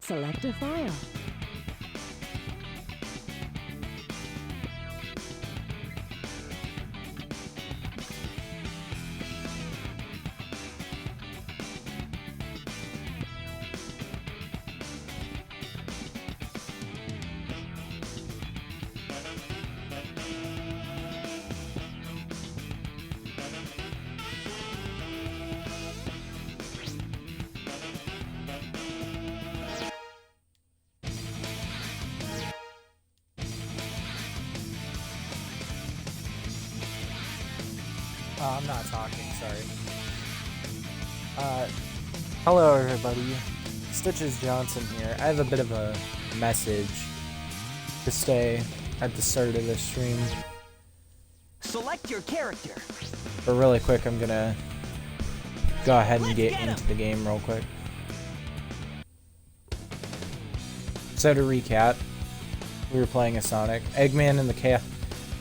Select a file. I'm not talking, sorry. Hello everybody. Stitches Johnson here. I have a bit of a message to say at the start of this stream. Select your character. But really quick, I'm gonna go ahead and get into the game real quick. So to recap, we were playing a Sonic. Eggman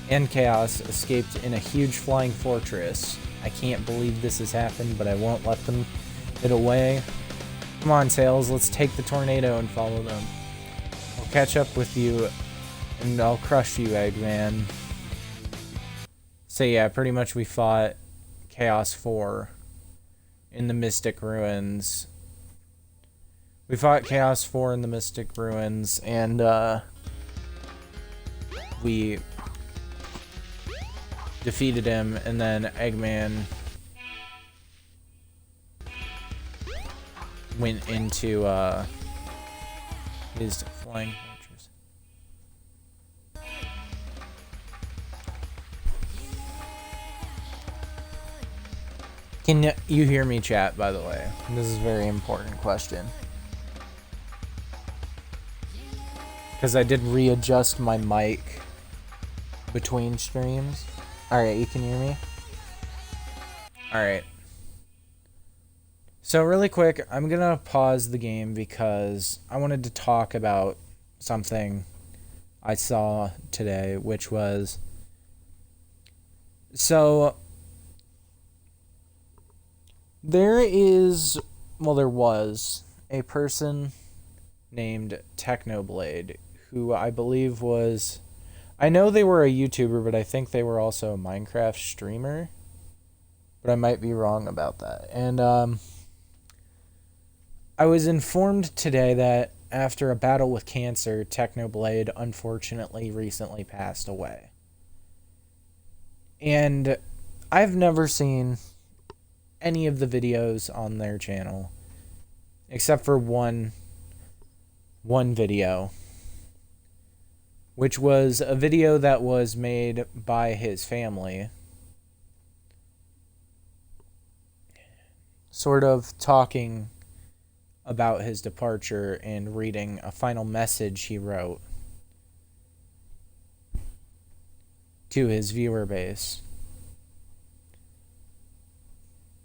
and Chaos escaped in a huge flying fortress. I can't believe this has happened, but I won't let them get away. Come on, Tails, let's take the tornado and follow them. I'll catch up with you, and I'll crush you, Eggman. So yeah, pretty much we fought Chaos 4 in the Mystic Ruins. We fought Chaos 4 in the Mystic Ruins, and we defeated him, and then Eggman went into his flying fortress. Can you hear me, chat, by the way? This is a very important question. Because I did readjust my mic between streams. Alright, you can hear me? Alright. So really quick, I'm gonna pause the game because I wanted to talk about something I saw today, which was... So... there was a person named Technoblade, who I believe was... I know they were a YouTuber, but I think they were also a Minecraft streamer. But I might be wrong about that. And I was informed today that after a battle with cancer, Technoblade unfortunately recently passed away. And I've never seen any of the videos on their channel, except for one video, which was a video that was made by his family, sort of talking about his departure and reading a final message he wrote to his viewer base.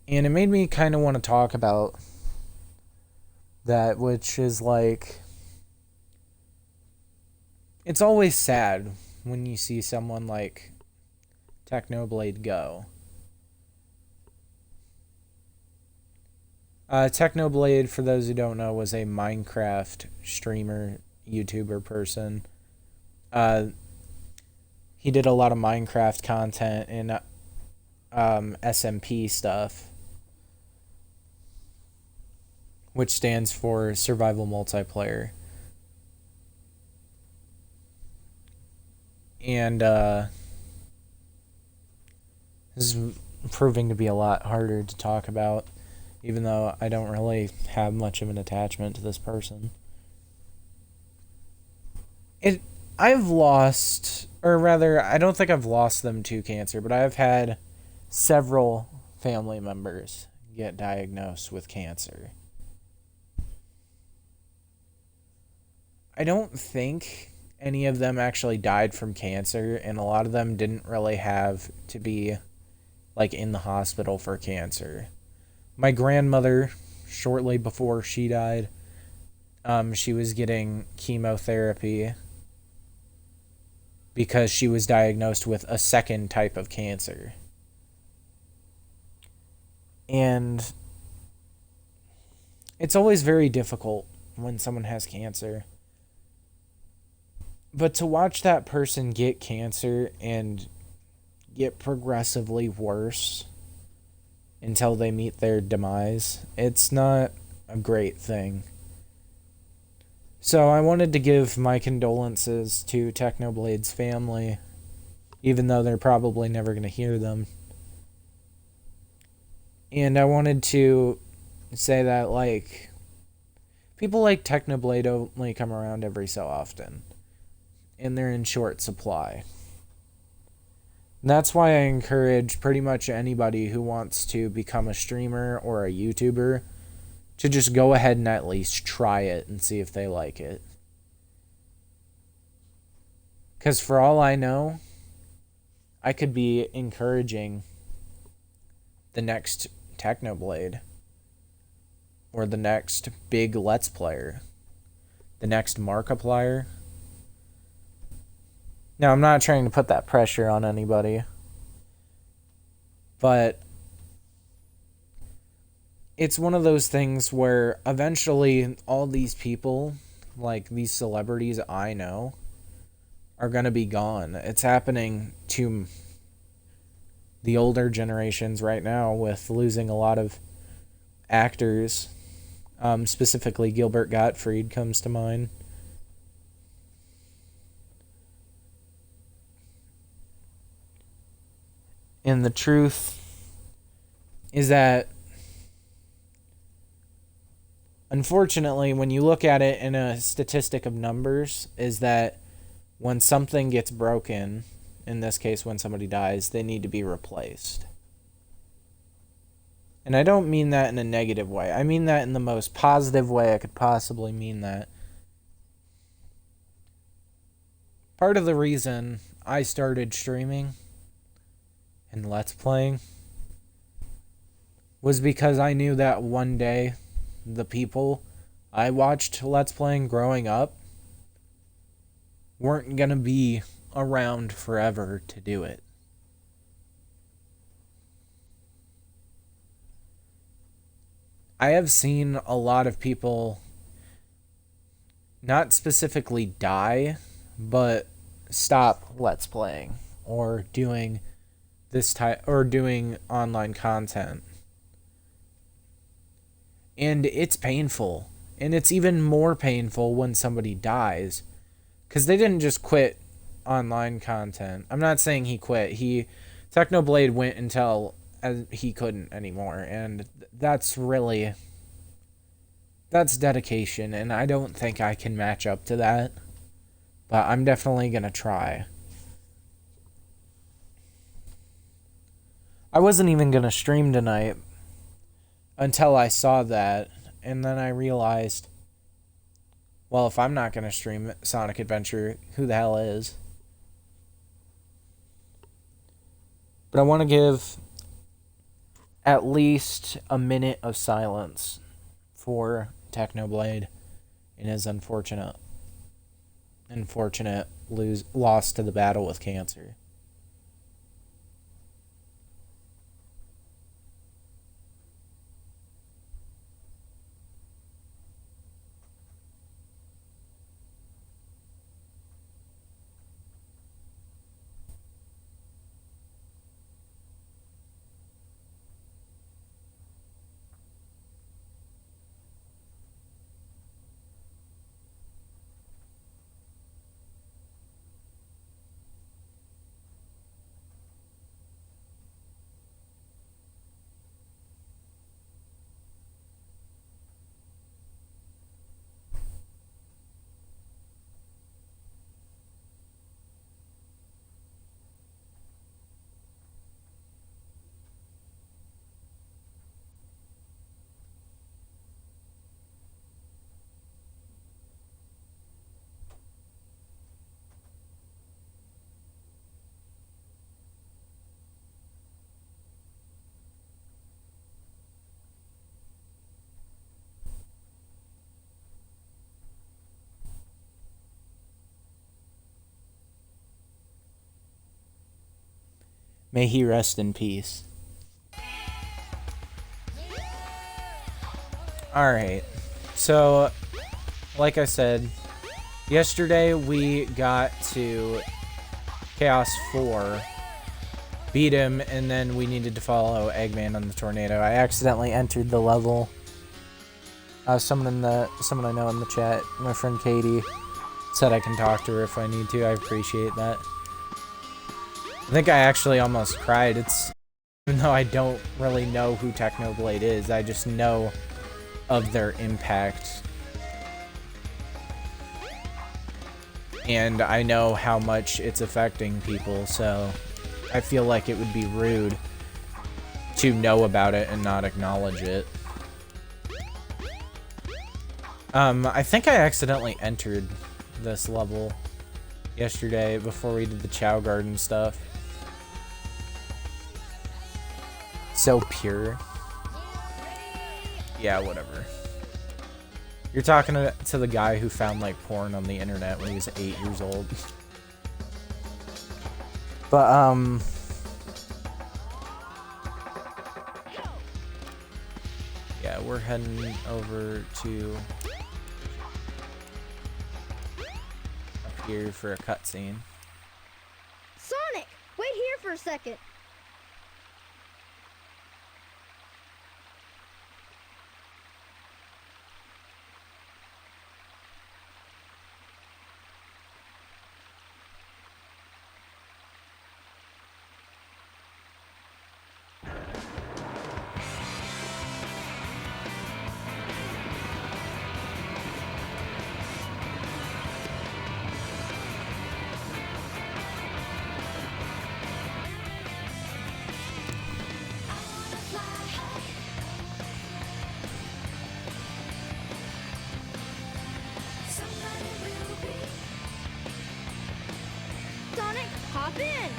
And it made me kind of want to talk about that, which is like... It's always sad when you see someone like Technoblade go. Technoblade, for those who don't know, was a Minecraft streamer, YouTuber person. He did a lot of Minecraft content and SMP stuff, which stands for Survival Multiplayer. And this is proving to be a lot harder to talk about, even though I don't really have much of an attachment to this person. I've lost, or rather, I don't think I've lost them to cancer, but I've had several family members get diagnosed with cancer. I don't think any of them actually died from cancer, and a lot of them didn't really have to be like in the hospital for cancer. My grandmother, shortly before she died, she was getting chemotherapy because she was diagnosed with a second type of cancer. And It's always very difficult when someone has cancer. But to watch that person get cancer and get progressively worse until they meet their demise, it's not a great thing. So I wanted to give my condolences to Technoblade's family, even though they're probably never going to hear them. And I wanted to say that, like, people like Technoblade only come around every so often, and they're in short supply. And that's why I encourage pretty much anybody who wants to become a streamer or a YouTuber to just go ahead and at least try it and see if they like it. Because for all I know, I could be encouraging the next Technoblade, or the next big Let's Player, the next Markiplier. Now, I'm not trying to put that pressure on anybody, but it's one of those things where eventually all these people, like these celebrities I know, are going to be gone. It's happening to the older generations right now with losing a lot of actors. Specifically, Gilbert Gottfried comes to mind. And the truth is that, unfortunately, when you look at it in a statistic of numbers, is that when something gets broken, in this case when somebody dies, they need to be replaced. And I don't mean that in a negative way. I mean that in the most positive way I could possibly mean that. Part of the reason I started streaming and Let's Playing was because I knew that one day the people I watched Let's Playing growing up weren't going to be around forever to do it. I have seen a lot of people not specifically die, but stop Let's Playing or doing this type or doing online content. And it's painful. And it's even more painful when somebody dies, because they didn't just quit online content. I'm not saying he quit. Technoblade went until he couldn't anymore, and that's dedication, and I don't think I can match up to that, but I'm definitely gonna try. I wasn't even gonna stream tonight until I saw that, and then I realized, well, if I'm not gonna stream Sonic Adventure, who the hell is? But I want to give at least a minute of silence for Technoblade and his unfortunate loss to the battle with cancer. May he rest in peace. Alright. So, like I said, yesterday we got to Chaos 4, beat him, and then we needed to follow Eggman on the tornado. I accidentally entered the level. Someone I know in the chat, my friend Katie, said I can talk to her if I need to. I appreciate that. I think I actually almost cried. Even though I don't really know who Technoblade is, I just know of their impact. And I know how much it's affecting people, so I feel like it would be rude to know about it and not acknowledge it. I think I accidentally entered this level yesterday before we did the Chao Garden stuff. So pure. Yeah, whatever. You're talking to the guy who found, like, porn on the internet when he was 8 years old. But, yeah, we're heading over to up here for a cutscene. Sonic, wait here for a second. Sonic, hop in.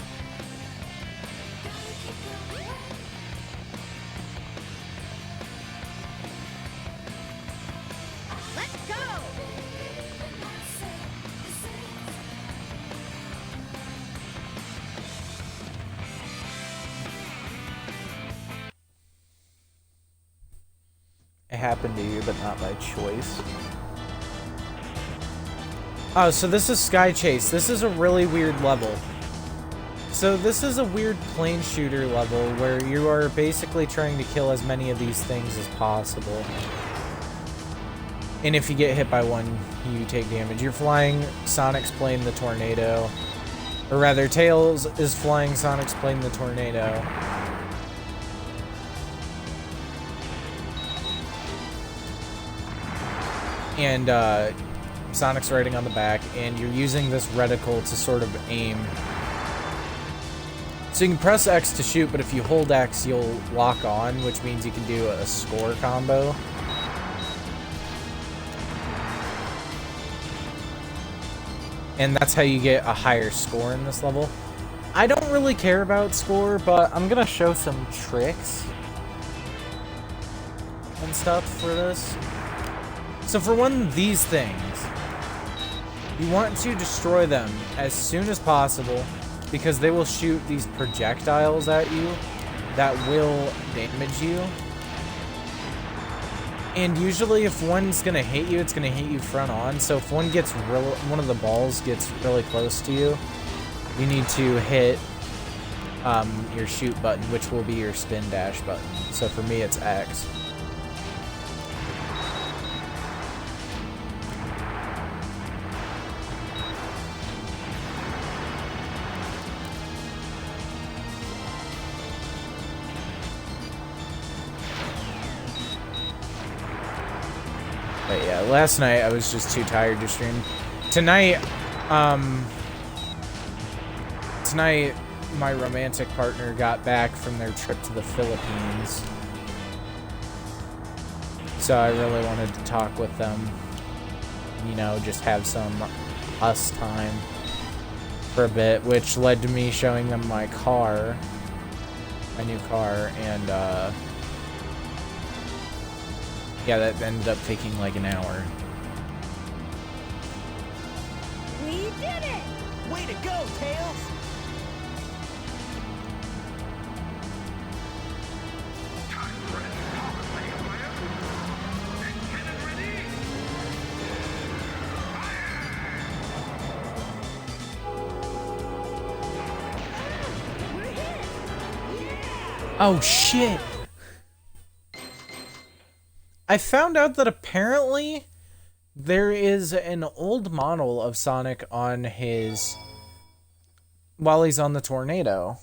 Let's go. It happened to you, but not by choice. Oh, so this is Sky Chase. This is a really weird level. So this is a weird plane shooter level where you are basically trying to kill as many of these things as possible. And if you get hit by one, you take damage. You're flying Sonic's plane, the tornado. Or rather, Tails is flying Sonic's plane, the tornado. And, Sonic's riding on the back, and you're using this reticle to sort of aim. So you can press X to shoot, but if you hold X, you'll lock on, which means you can do a score combo. And that's how you get a higher score in this level. I don't really care about score, but I'm gonna show some tricks and stuff for this. So for one, these things. You want to destroy them as soon as possible because they will shoot these projectiles at you that will damage you. And usually if one's gonna hit you, it's gonna hit you front on. So if one of the balls gets really close to you, you need to hit your shoot button, which will be your spin dash button. So for me, it's X. But yeah, last night I was just too tired to stream. Tonight my romantic partner got back from their trip to the Philippines. So I really wanted to talk with them. You know, just have some us time for a bit, which led to me showing them my car, my new car, and yeah, that ended up taking like an hour. We did it! Way to go, Tails! Oh, shit! I found out that apparently there is an old model of Sonic on his... while he's on the tornado,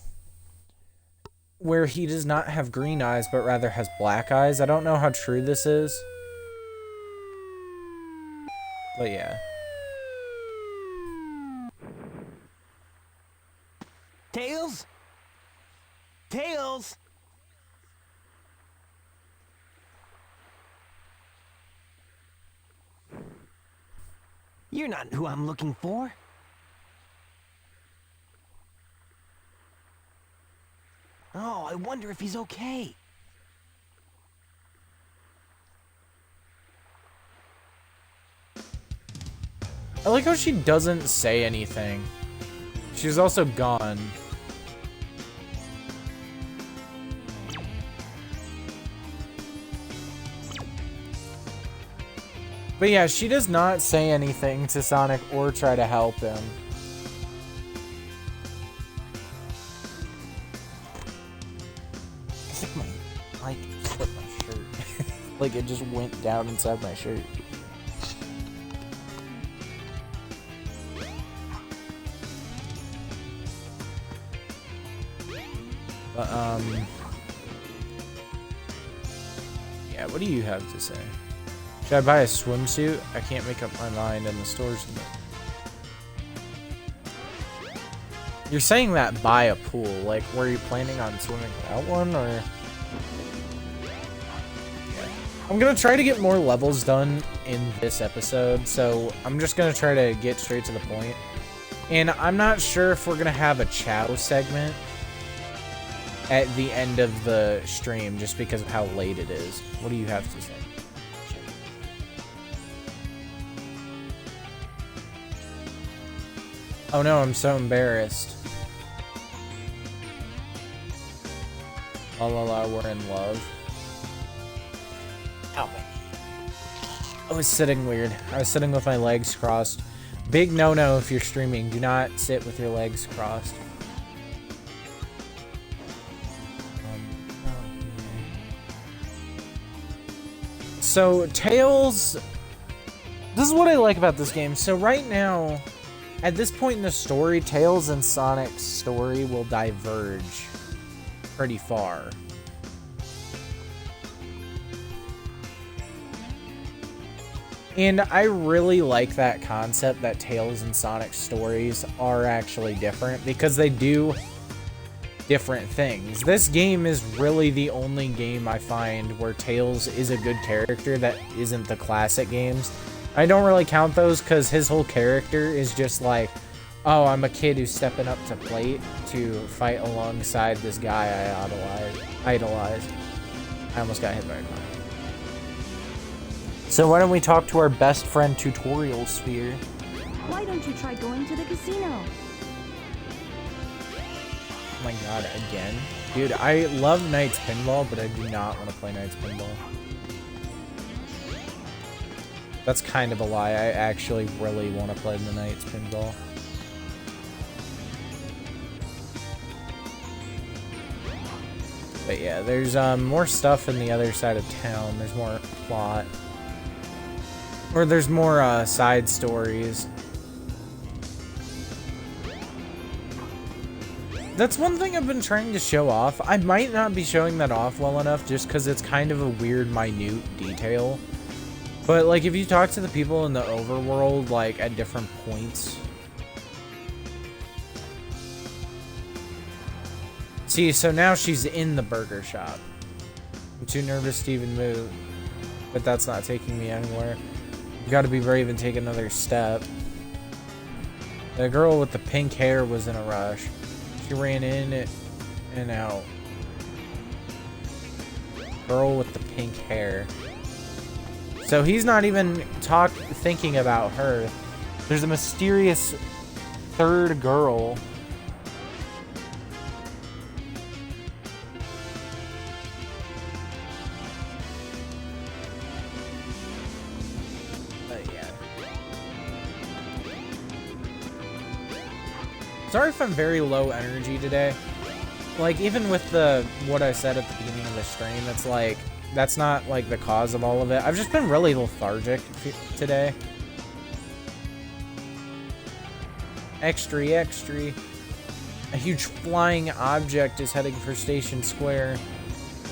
where he does not have green eyes, but rather has black eyes. I don't know how true this is. But yeah. Tails? Tails? You're not who I'm looking for. Oh, I wonder if he's okay. I like how she doesn't say anything. She's also gone. But yeah, she does not say anything to Sonic or try to help him. I think my mic slipped my shirt. Like it just went down inside my shirt. But, yeah, what do you have to say? Should I buy a swimsuit? I can't make up my mind in the stores. You're saying that by a pool. Like, were you planning on swimming without one, or? Yeah. I'm gonna try to get more levels done in this episode, so I'm just gonna try to get straight to the point. And I'm not sure if we're gonna have a chao segment at the end of the stream, just because of how late it is. What do you have to say? Oh no, I'm so embarrassed. La la la, we're in love. Ow. I was sitting weird. I was sitting with my legs crossed. Big no-no if you're streaming. Do not sit with your legs crossed. So, Tails... This is what I like about this game. So right now, at this point in the story, Tails and Sonic's story will diverge pretty far. And I really like that concept that Tails and Sonic's stories are actually different, because they do different things. This game is really the only game I find where Tails is a good character that isn't the classic games. I don't really count those because his whole character is just like, oh, I'm a kid who's stepping up to plate to fight alongside this guy I idolized. I almost got hit by a car. So why don't we talk to our best friend Tutorial Sphere? Why don't you try going to the casino? Oh my god, again? Dude, I love Knight's Pinball, but I do not want to play Knight's Pinball. That's kind of a lie. I actually really want to play the Knight's Pinball. But yeah, there's more stuff in the other side of town. There's more plot. Or there's more side stories. That's one thing I've been trying to show off. I might not be showing that off well enough just because it's kind of a weird, minute detail. But, like, if you talk to the people in the overworld, like, at different points. See, so now she's in the burger shop. I'm too nervous to even move. But that's not taking me anywhere. You gotta be brave and take another step. The girl with the pink hair was in a rush. She ran in and out. Girl with the pink hair. So he's not even thinking about her. There's a mysterious third girl. Sorry if I'm very low energy today. like, even with what I said at the beginning of the stream, it's like, that's not, like, the cause of all of it. I've just been really lethargic today. Extra. A huge flying object is heading for Station Square.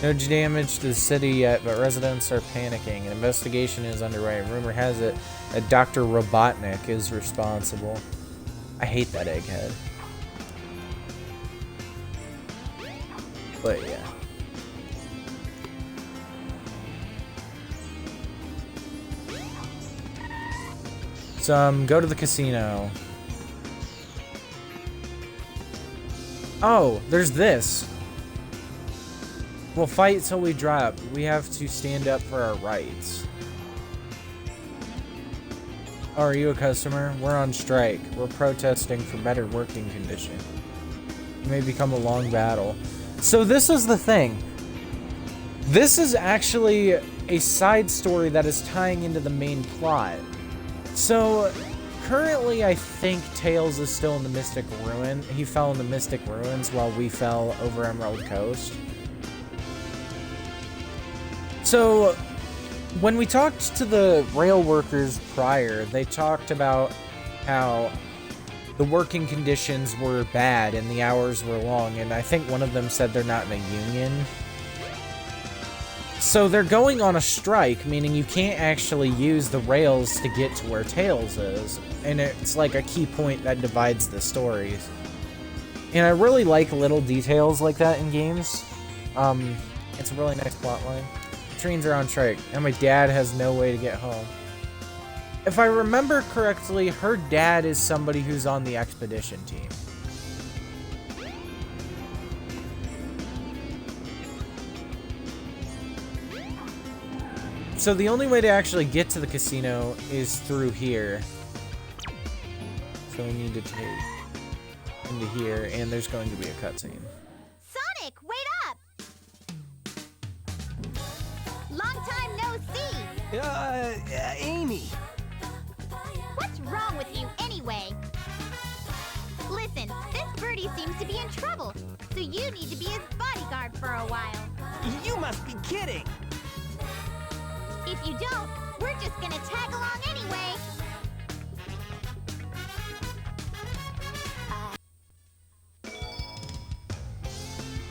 No damage to the city yet, but residents are panicking. An investigation is underway. Rumor has it that Dr. Robotnik is responsible. I hate that egghead. But yeah. So, go to the casino. Oh, there's this. We'll fight till we drop. We have to stand up for our rights. Oh, are you a customer? We're on strike. We're protesting for better working conditions. It may become a long battle. So this is the thing. This is actually a side story that is tying into the main plot. So currently, I think Tails is still in the Mystic Ruin. He fell in the Mystic Ruins while we fell over Emerald Coast. So, when we talked to the rail workers prior, they talked about how the working conditions were bad and the hours were long, and I think one of them said they're not in a union. So they're going on a strike, meaning you can't actually use the rails to get to where Tails is, and it's like a key point that divides the stories. And I really like little details like that in games. It's a really nice plotline. Trains are on strike, and my dad has no way to get home. If I remember correctly, her dad is somebody who's on the expedition team. So the only way to actually get to the casino is through here. So we need to take into here, and there's going to be a cutscene. Sonic, wait up! Long time no see! Amy! What's wrong with you anyway? Listen, this birdie seems to be in trouble, so you need to be his bodyguard for a while. You must be kidding! If you don't, we're just gonna tag along anyway.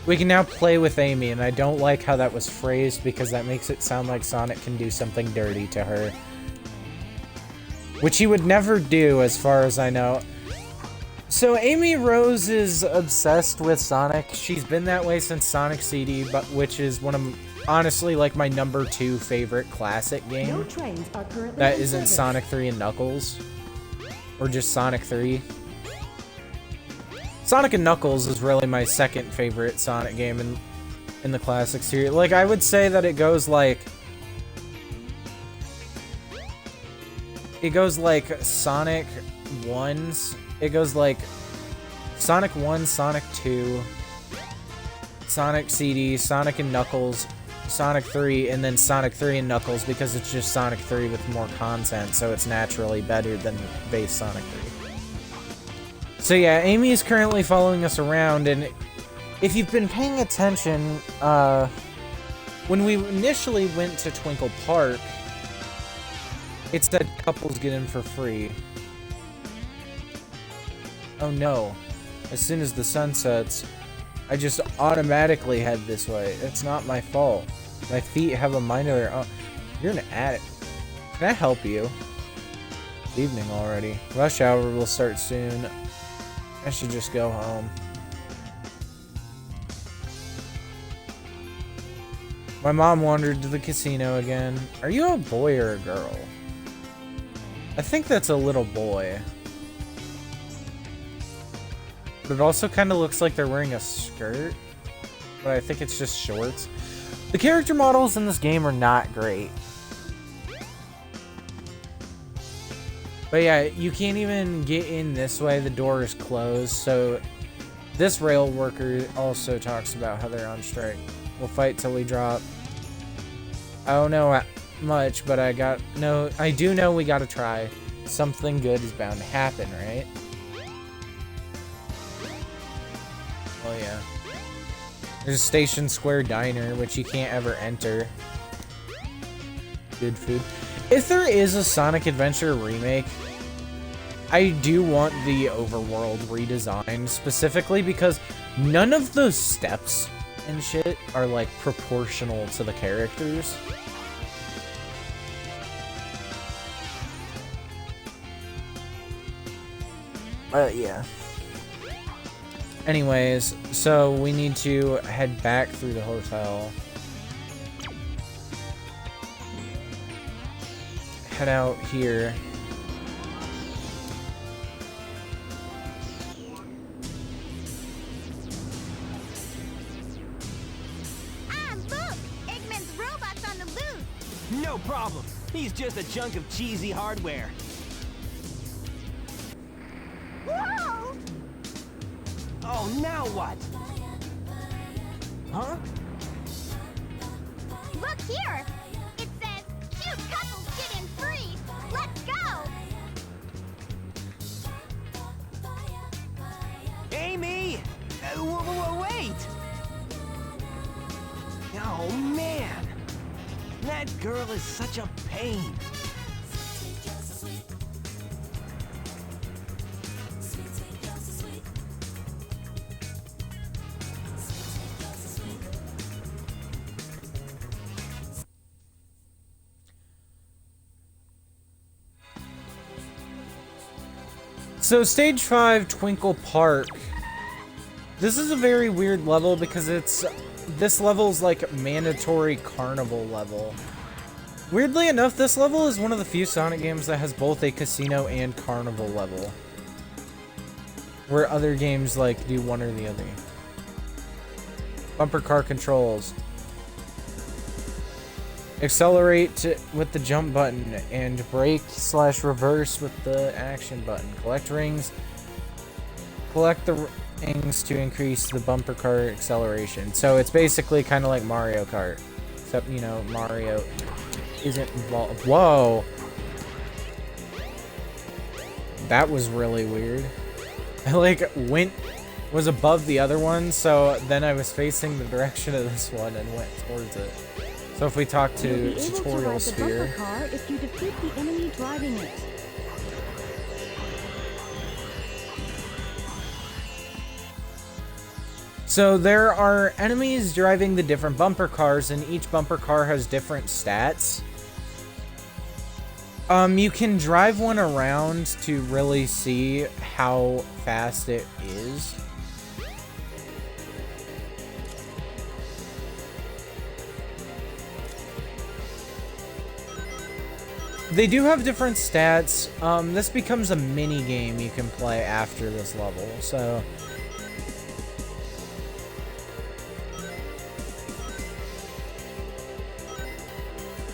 We can now play with Amy, and I don't like how that was phrased because that makes it sound like Sonic can do something dirty to her. Which he would never do, as far as I know. So Amy Rose is obsessed with Sonic. She's been that way since Sonic CD, but which is one of, honestly, like my #2 favorite classic game. No trains are currently That in isn't service. Sonic 3 and Knuckles. Or just Sonic 3. Sonic and Knuckles is really my second favorite Sonic game in the classic series. Like, I would say that it goes like Sonic 1's. It goes like Sonic 1, Sonic 2, Sonic CD, Sonic and Knuckles, Sonic 3, and then Sonic 3 and Knuckles because it's just Sonic 3 with more content, so it's naturally better than base Sonic 3. So yeah, Amy is currently following us around, and if you've been paying attention, when we initially went to Twinkle Park, it said couples get in for free. Oh no. As soon as the sun sets, I just automatically head this way. It's not my fault. My feet have a mind of their own. You're an addict. Can I help you? It's evening already. Rush hour will start soon. I should just go home. My mom wandered to the casino again. Are you a boy or a girl? I think that's a little boy. But it also kind of looks like they're wearing a skirt. But I think it's just shorts. The character models in this game are not great. But yeah, you can't even get in this way. The door is closed. So this rail worker also talks about how they're on strike. We'll fight till we drop. I don't know much, but I do know we gotta try. Something good is bound to happen, right? Oh yeah. There's a Station Square Diner, which you can't ever enter. Good food. If there is a Sonic Adventure remake, I do want the overworld redesigned, specifically because none of those steps and shit are, like, proportional to the characters. Yeah. Anyways, so we need to head back through the hotel. Head out here. Ah, look! Eggman's robot's on the loose! No problem. He's just a chunk of cheesy hardware. Whoa! Oh, now what? Huh? Look here! It says, cute couples get in free! Let's go! Amy! Wait! Oh, man! That girl is such a pain. So stage 5, Twinkle Park. This is a very weird level because this level's like mandatory carnival level. Weirdly enough, this level is one of the few Sonic games that has both a casino and carnival level, where other games like do one or the other. Bumper car controls. Accelerate with the jump button and brake/reverse with the action button. Collect rings. Collect the rings to increase the bumper car acceleration. So it's basically kind of like Mario Kart, except, you know, Mario isn't involved. Whoa! That was really weird. I like was above the other one, so then I was facing the direction of this one and went towards it. So if we talk to Tutorial Sphere, car if you defeat the enemy driving it. so there are enemies driving the different bumper cars, and each bumper car has different stats. You can drive one around to really see how fast it is. They do have different stats. This becomes a mini game you can play after this level, so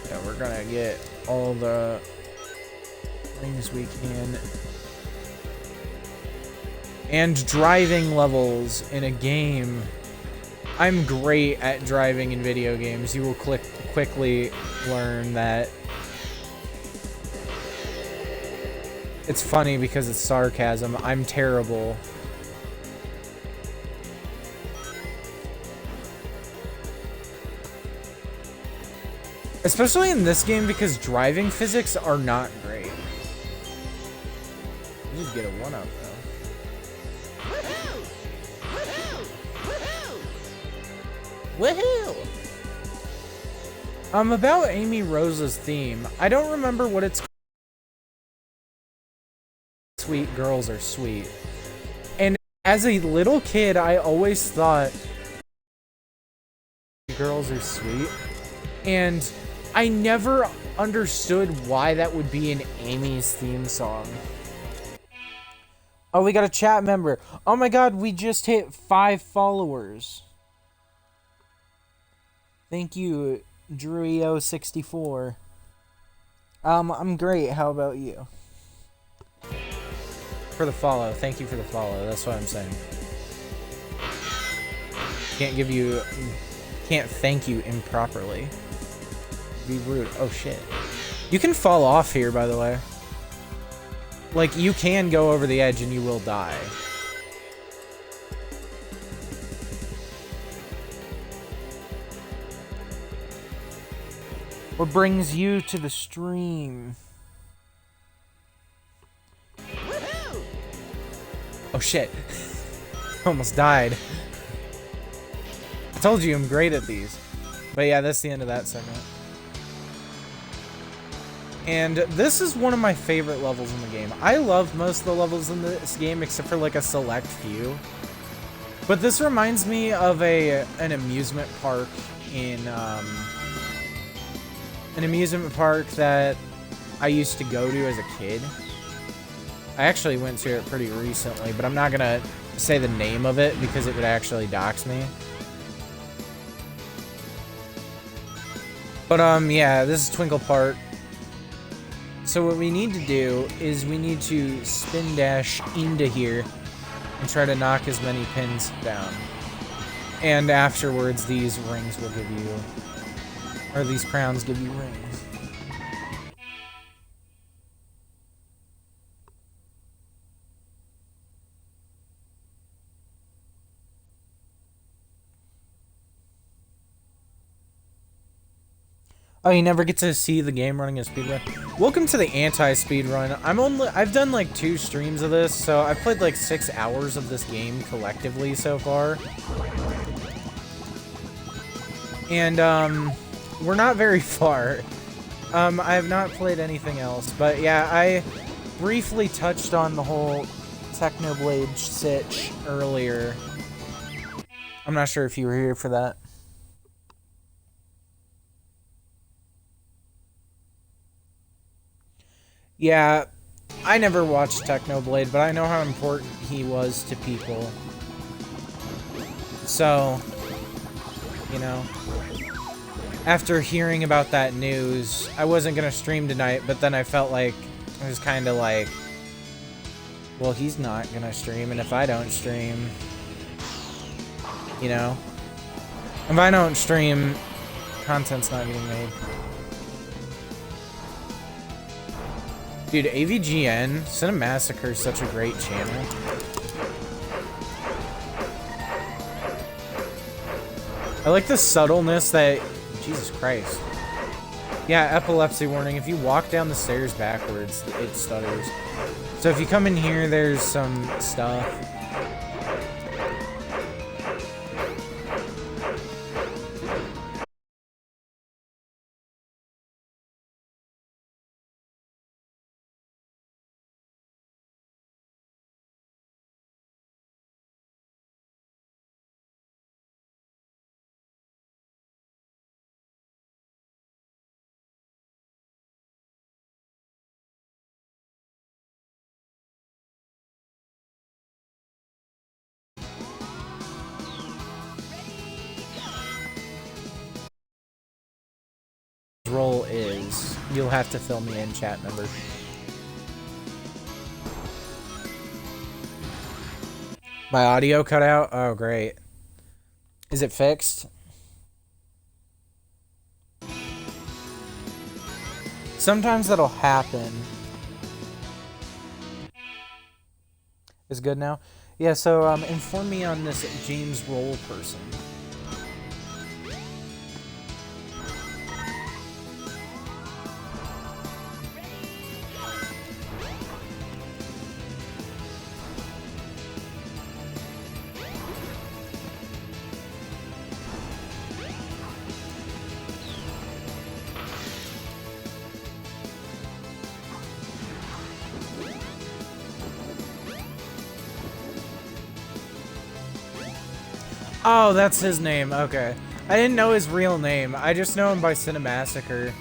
yeah, we're gonna get all the things we can. And driving levels in a game. I'm great at driving in video games. You will quickly learn that. It's funny because it's sarcasm. I'm terrible. Especially in this game because driving physics are not great. You just get a 1-up though. Woohoo! About Amy Rose's theme. I don't remember what it's called. Sweet girls are sweet. And as a little kid, I always thought girls are sweet. And I never understood why that would be in Amy's theme song. Oh, we got a chat member. Oh my god, we just hit 5 followers. Thank you, Druio64. I'm great. How about you? For the follow. Thank you for the follow. That's what I'm saying. Can't thank you improperly. Be rude. Oh shit. You can fall off here, by the way. Like, you can go over the edge and you will die. What brings you to the stream? Woohoo! Oh shit. Almost died. I told you I'm great at these. But yeah, that's the end of that segment. And this is one of my favorite levels in the game. I love most of the levels in this game except for like a select few. But this reminds me of an amusement park in an amusement park that I used to go to as a kid. I actually went to it pretty recently, but I'm not gonna say the name of it because it would actually dox me. But yeah, this is Twinkle Park. So what we need to do is we need to spin dash into here and try to knock as many pins down. And afterwards, these rings will give you, or these crowns give you rings. Oh, you never get to see the game running a speedrun? Welcome to the anti-speedrun. I've done like 2 streams of this, so I've played like 6 hours of this game collectively so far. And, we're not very far. I have not played anything else, but yeah, I briefly touched on the whole Technoblade sitch earlier. I'm not sure if you were here for that. Yeah, I never watched Technoblade, but I know how important he was to people. So, you know, after hearing about that news, I wasn't gonna stream tonight, but then I felt like, I was kind of like, well, he's not gonna stream, and if I don't stream, you know, if I don't stream, content's not getting made. Dude, AVGN, Cinemassacre is such a great channel. I like the subtleness that... Jesus Christ. Yeah, epilepsy warning. If you walk down the stairs backwards, it stutters. So if you come in here, there's some stuff. Role is, you'll have to fill me in, chat member. My audio cut out? Oh, great. Is it fixed? Sometimes that'll happen. Is good now? Yeah, so inform me on this James Roll person. Oh, that's his name. Okay. I didn't know his real name. I just know him by Cinemassacre.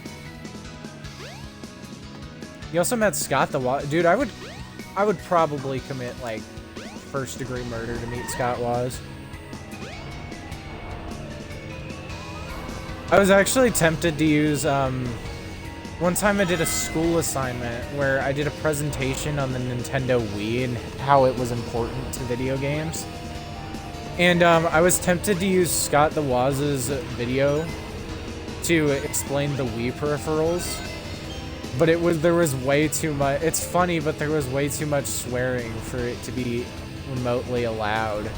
You also met Scott the Waz. Dude, I would probably commit, like, first-degree murder to meet Scott Waz. I was actually tempted to use, one time I did a school assignment where I did a presentation on the Nintendo Wii and how it was important to video games. And I was tempted to use Scott the Waz's video to explain the Wii peripherals, but there was way too much. It's funny, but there was way too much swearing for it to be remotely allowed.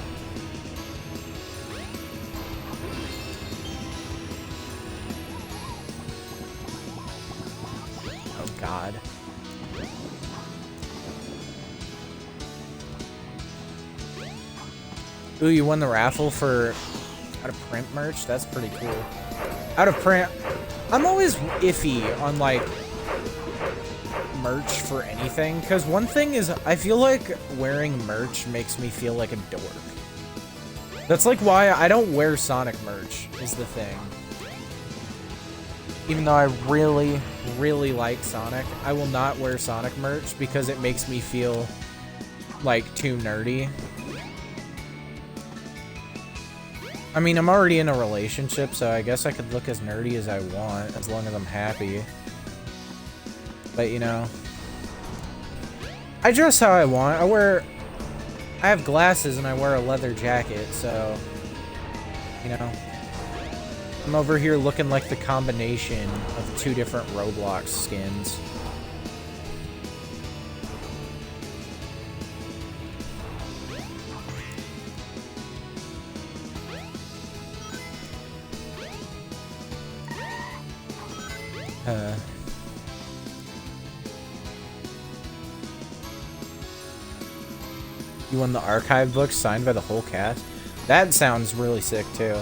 God. Ooh, you won the raffle for out of print merch? That's pretty cool. Out of print. I'm always iffy on like merch for anything, because one thing is I feel like wearing merch makes me feel like a dork. That's like why I don't wear Sonic merch, is the thing. Even though I really, really like Sonic, I will not wear Sonic merch because it makes me feel like too nerdy. I mean, I'm already in a relationship, so I guess I could look as nerdy as I want, as long as I'm happy. But, you know, I dress how I want. I have glasses and I wear a leather jacket, so, you know, I'm over here looking like the combination of 2 different Roblox skins. You won the archive book signed by the whole cast? That sounds really sick, too.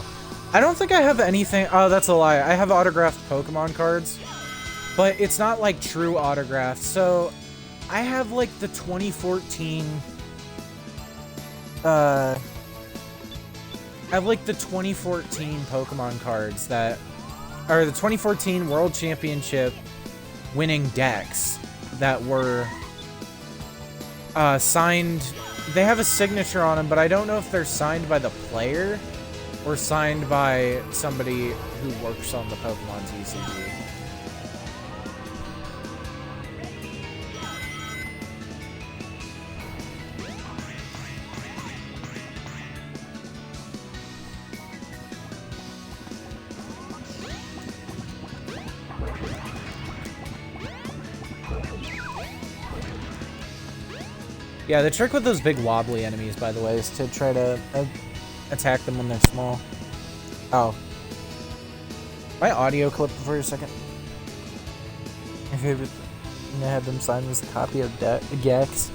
I don't think I have anything... Oh, that's a lie. I have autographed Pokemon cards, but it's not, like, true autographed. So, I have, like, the 2014... I have, like, the 2014 Pokemon cards that... Or the 2014 World Championship winning decks that were signed... They have a signature on them, but I don't know if they're signed by the player or signed by somebody who works on the Pokemon TCG. Yeah, the trick with those big wobbly enemies, by the way, is to try to attack them when they're small. Oh. My audio clip for a second. My favorite thing I had them sign was a copy of Gex.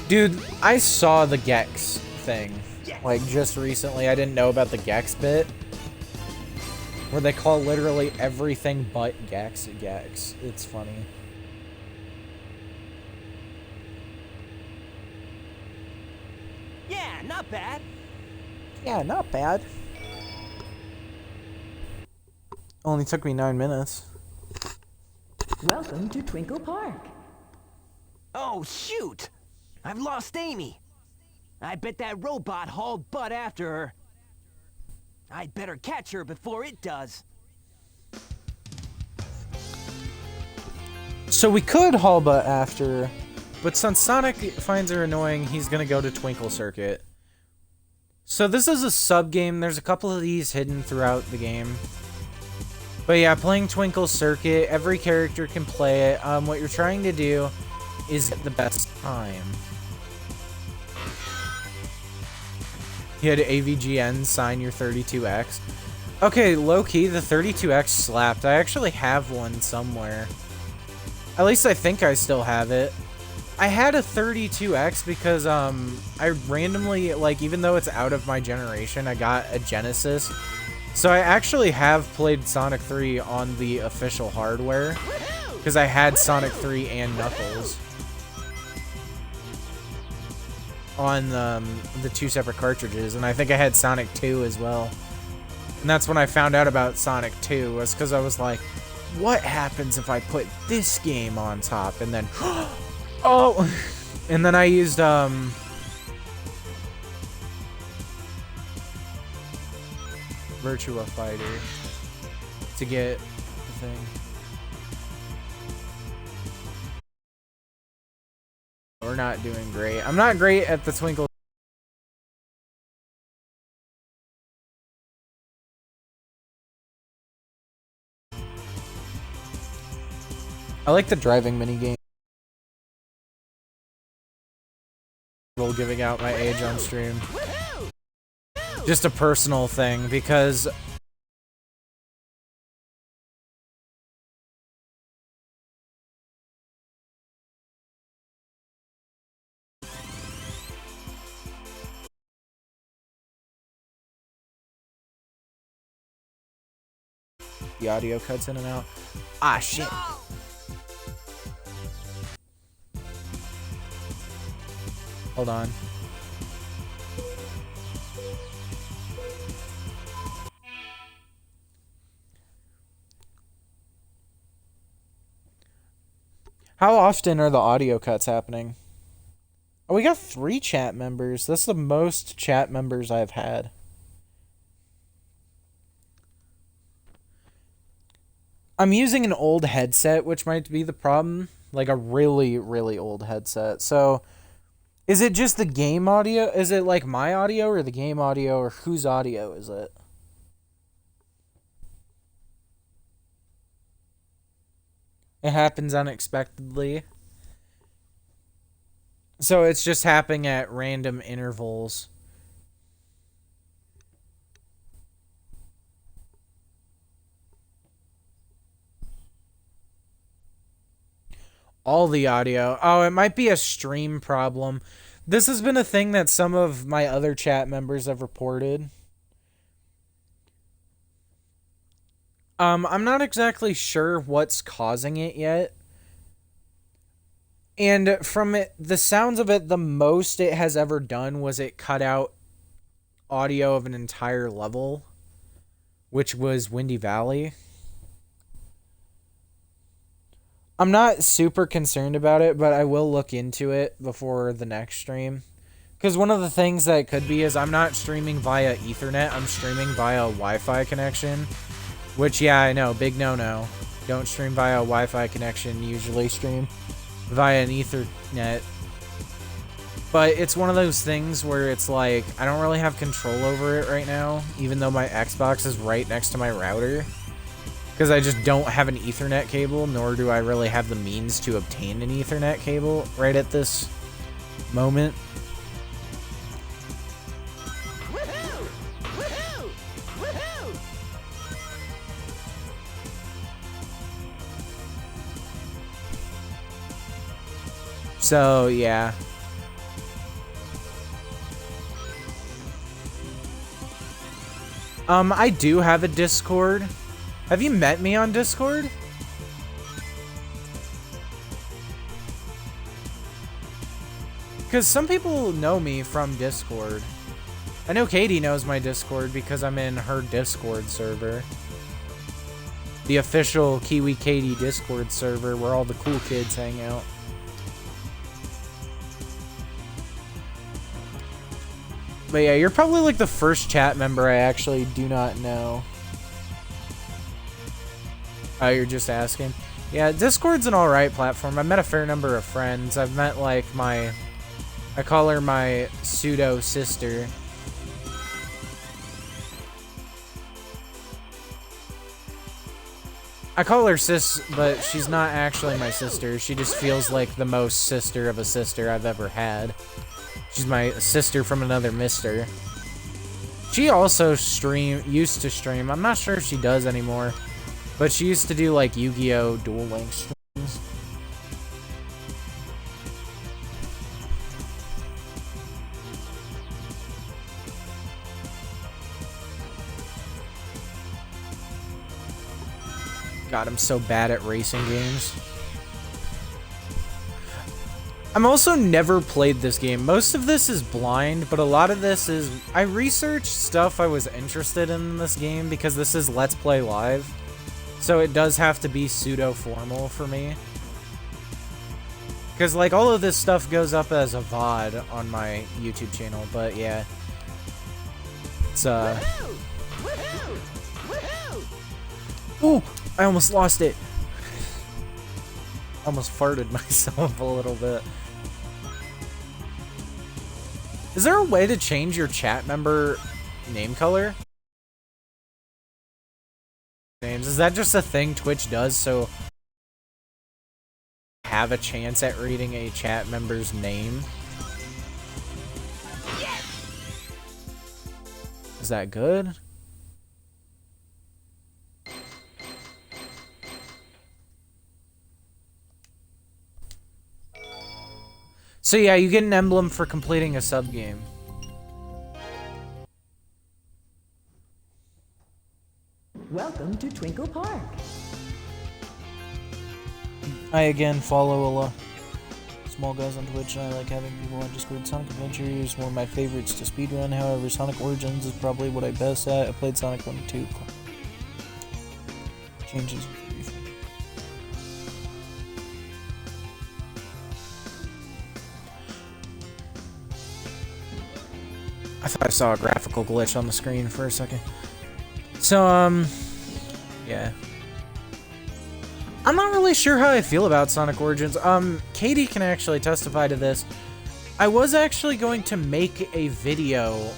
Dude, I saw the Gex thing, like, just recently. I didn't know about the Gex bit, where they call literally everything but Gex Gex. It's funny. Yeah, not bad. Yeah, not bad. Only took me 9 minutes. Welcome to Twinkle Park. Oh, shoot! I've lost Amy. I bet that robot hauled butt after her. I'd better catch her before it does. So we could haul butt after her, but since Sonic finds her annoying, he's gonna go to Twinkle Circuit. So this is a sub-game. There's a couple of these hidden throughout the game. But yeah, playing Twinkle Circuit, every character can play it. What you're trying to do is get the best time. You had AVGN sign your 32X. Okay, low-key, the 32X slapped. I actually have one somewhere. At least I think I still have it. I had a 32X because, I randomly, like, even though it's out of my generation, I got a Genesis. So I actually have played Sonic 3 on the official hardware, because I had Sonic 3 and Knuckles on the 2 separate cartridges, and I think I had Sonic 2 as well. And that's when I found out about Sonic 2, was because I was like, what happens if I put this game on top? And then... Oh! And then I used, Virtua Fighter to get the thing. We're not doing great. I'm not great at the Twinkle. I like the driving minigame. Giving out my age on stream. Just a personal thing, because The audio cuts in and out. Ah, shit. Hold on. How often are the audio cuts happening? Oh, we got 3 chat members. That's the most chat members I've had. I'm using an old headset, which might be the problem. Like a really, really old headset. So, is it just the game audio? Is it like my audio or the game audio, or whose audio is it? It happens unexpectedly. So it's just happening at random intervals. All the audio. Oh, it might be a stream problem. This has been a thing that some of my other chat members have reported. I'm not exactly sure what's causing it yet. And from it, the sounds of it, the most it has ever done was it cut out audio of an entire level, which was Windy Valley. I'm not super concerned about it, but I will look into it before the next stream. Because one of the things that it could be is I'm not streaming via Ethernet, I'm streaming via a Wi-Fi connection. Which, yeah, I know, big no-no. Don't stream via a Wi-Fi connection, usually stream via an Ethernet. But it's one of those things where it's like, I don't really have control over it right now, even though my Xbox is right next to my router. Because I just don't have an Ethernet cable, nor do I really have the means to obtain an Ethernet cable right at this moment. Woohoo! Woohoo! Woohoo! So, yeah. I do have a Discord. Have you met me on Discord? Because some people know me from Discord. I know Katie knows my Discord because I'm in her Discord server. The official Kiwi Katie Discord server where all the cool kids hang out. But yeah, you're probably like the first chat member I actually do not know. Oh, you're just asking? Yeah, Discord's an alright platform. I've met a fair number of friends. I've met like I call her my pseudo sister. I call her sis, but she's not actually my sister. She just feels like the most sister of a sister I've ever had. She's my sister from another mister. She also used to stream. I'm not sure if she does anymore. But she used to do like Yu-Gi-Oh! Duel Link streams. God, I'm so bad at racing games. I'm also never played this game. Most of this is blind, but a lot of this is... I researched stuff I was interested in this game because this is Let's Play Live. So it does have to be pseudo-formal for me. Because, like, all of this stuff goes up as a VOD on my YouTube channel, but yeah. It's, Woohoo! Woohoo! Woohoo! Ooh! I almost lost it. Almost farted myself a little bit. Is there a way to change your chat member name color? Names. Is that just a thing Twitch does so have a chance at reading a chat member's name? Yes! Is that good? So yeah, you get an emblem for completing a sub-game. Welcome Welcome to Twinkle Park. I again follow a lot small guys on Twitch, and I like having people on Discord. Sonic Adventure is one of my favorites to speedrun. However, Sonic Origins is probably what I'm best at. I played Sonic 1 and 2. Changes. I thought I saw a graphical glitch on the screen for a second. So, yeah. I'm not really sure how I feel about Sonic Origins. Katie can actually testify to this. I was actually going to make a video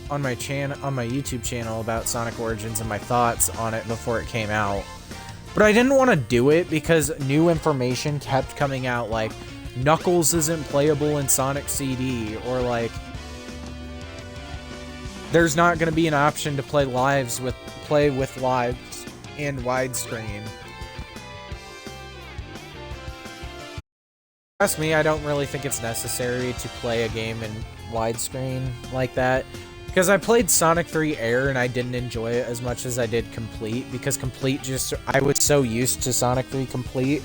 on my YouTube channel about Sonic Origins and my thoughts on it before it came out. But I didn't want to do it because new information kept coming out, like Knuckles isn't playable in Sonic CD, or like there's not going to be an option to play with lives and widescreen. Trust me, I don't really think it's necessary to play a game in widescreen like that. Because I played Sonic 3 Air and I didn't enjoy it as much as I did Complete. Because Complete I was so used to Sonic 3 Complete.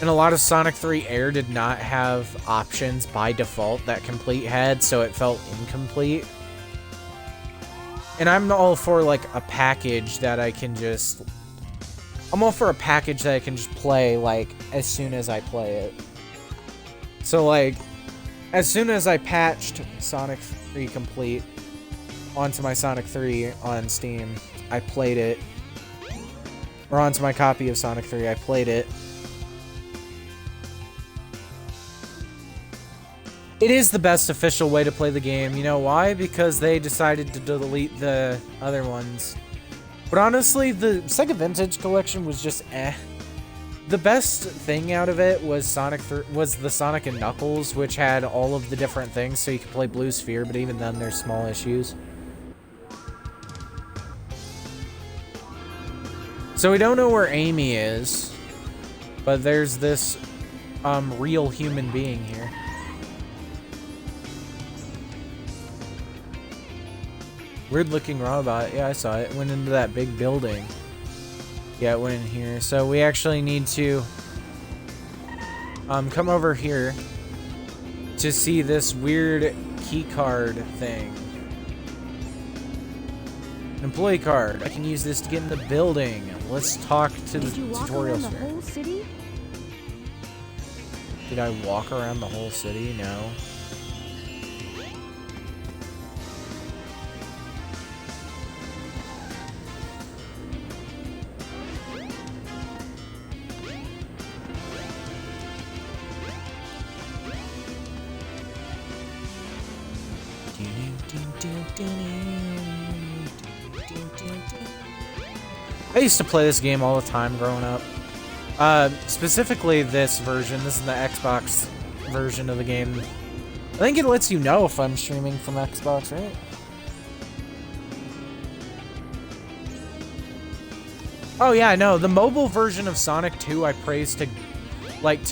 And a lot of Sonic 3 Air did not have options by default that Complete had, so it felt incomplete. And I'm all for like a package that I can just... I'm all for a package that I can just play, like, as soon as I play it. So, like, as soon as I patched Sonic 3 Complete onto my Sonic 3 on Steam, I played it. Or onto my copy of Sonic 3, I played it. It is the best official way to play the game. You know why? Because they decided to delete the other ones. But honestly, the Sega Vintage Collection was just eh. The best thing out of it was the Sonic and Knuckles, which had all of the different things, so you could play Blue Sphere, but even then there's small issues. So we don't know where Amy is, but there's this real human being here. Weird looking robot. Yeah, I saw it. It went into that big building. Yeah, it went in here. So we actually need to come over here to see this weird key card thing. An employee card. I can use this to get in the building. Let's talk to the tutorial the whole city? Did I walk around the whole city? No. I used to play this game all the time growing up. Specifically this version. This is the Xbox version of the game. I think it lets you know if I'm streaming from Xbox, right? Oh yeah, no, the mobile version of Sonic 2 I praise to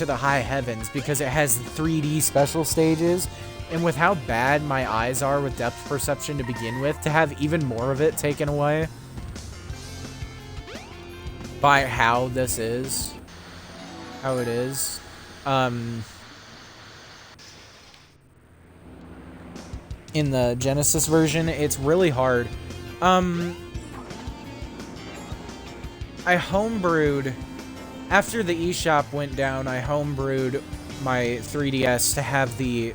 the high heavens because it has 3D special stages. And with how bad my eyes are with depth perception to begin with, to have even more of it taken away by how it is. In the Genesis version, it's really hard. I homebrewed, after the eShop went down, I homebrewed my 3DS to have the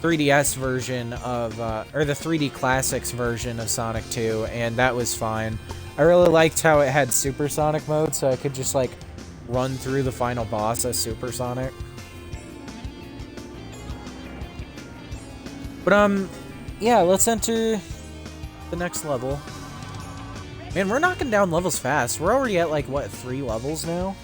3DS version of, or the 3D Classics version of Sonic 2, and that was fine. I really liked how it had Supersonic mode, so I could just, like, run through the final boss as Supersonic. But, yeah, let's enter the next level. Man, we're knocking down levels fast. We're already at, like, what, 3 levels now?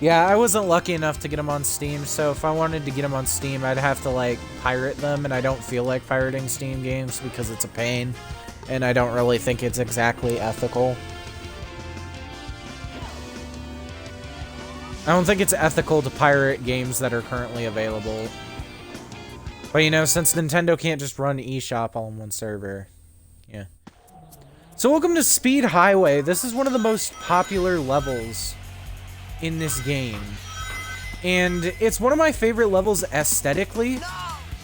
Yeah, I wasn't lucky enough to get them on Steam, so if I wanted to get them on Steam, I'd have to, like, pirate them, and I don't feel like pirating Steam games because it's a pain, and I don't really think it's exactly ethical. I don't think it's ethical to pirate games that are currently available. But, you know, since Nintendo can't just run eShop all in one server, yeah. So welcome to Speed Highway. This is one of the most popular levels in this game. And it's one of my favorite levels aesthetically,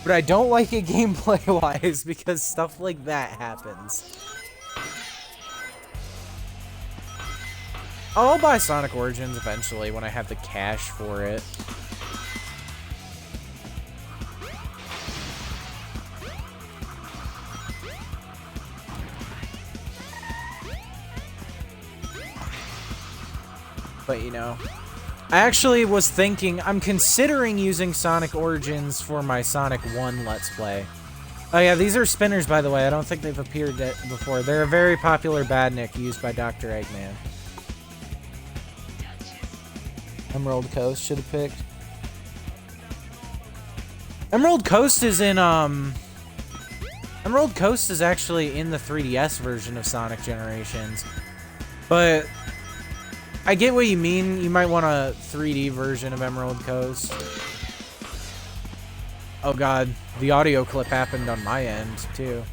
but I don't like it gameplay-wise because stuff like that happens. I'll buy Sonic Origins eventually when I have the cash for it. But, you know, I actually was thinking, I'm considering using Sonic Origins for my Sonic 1 Let's Play. Oh yeah, these are spinners, by the way. I don't think they've appeared before. They're a very popular badnik used by Dr. Eggman. Emerald Coast should have picked. Emerald Coast is in, Emerald Coast is actually in the 3DS version of Sonic Generations. But I get what you mean. You might want a 3D version of Emerald Coast. Oh god, the audio clip happened on my end, too.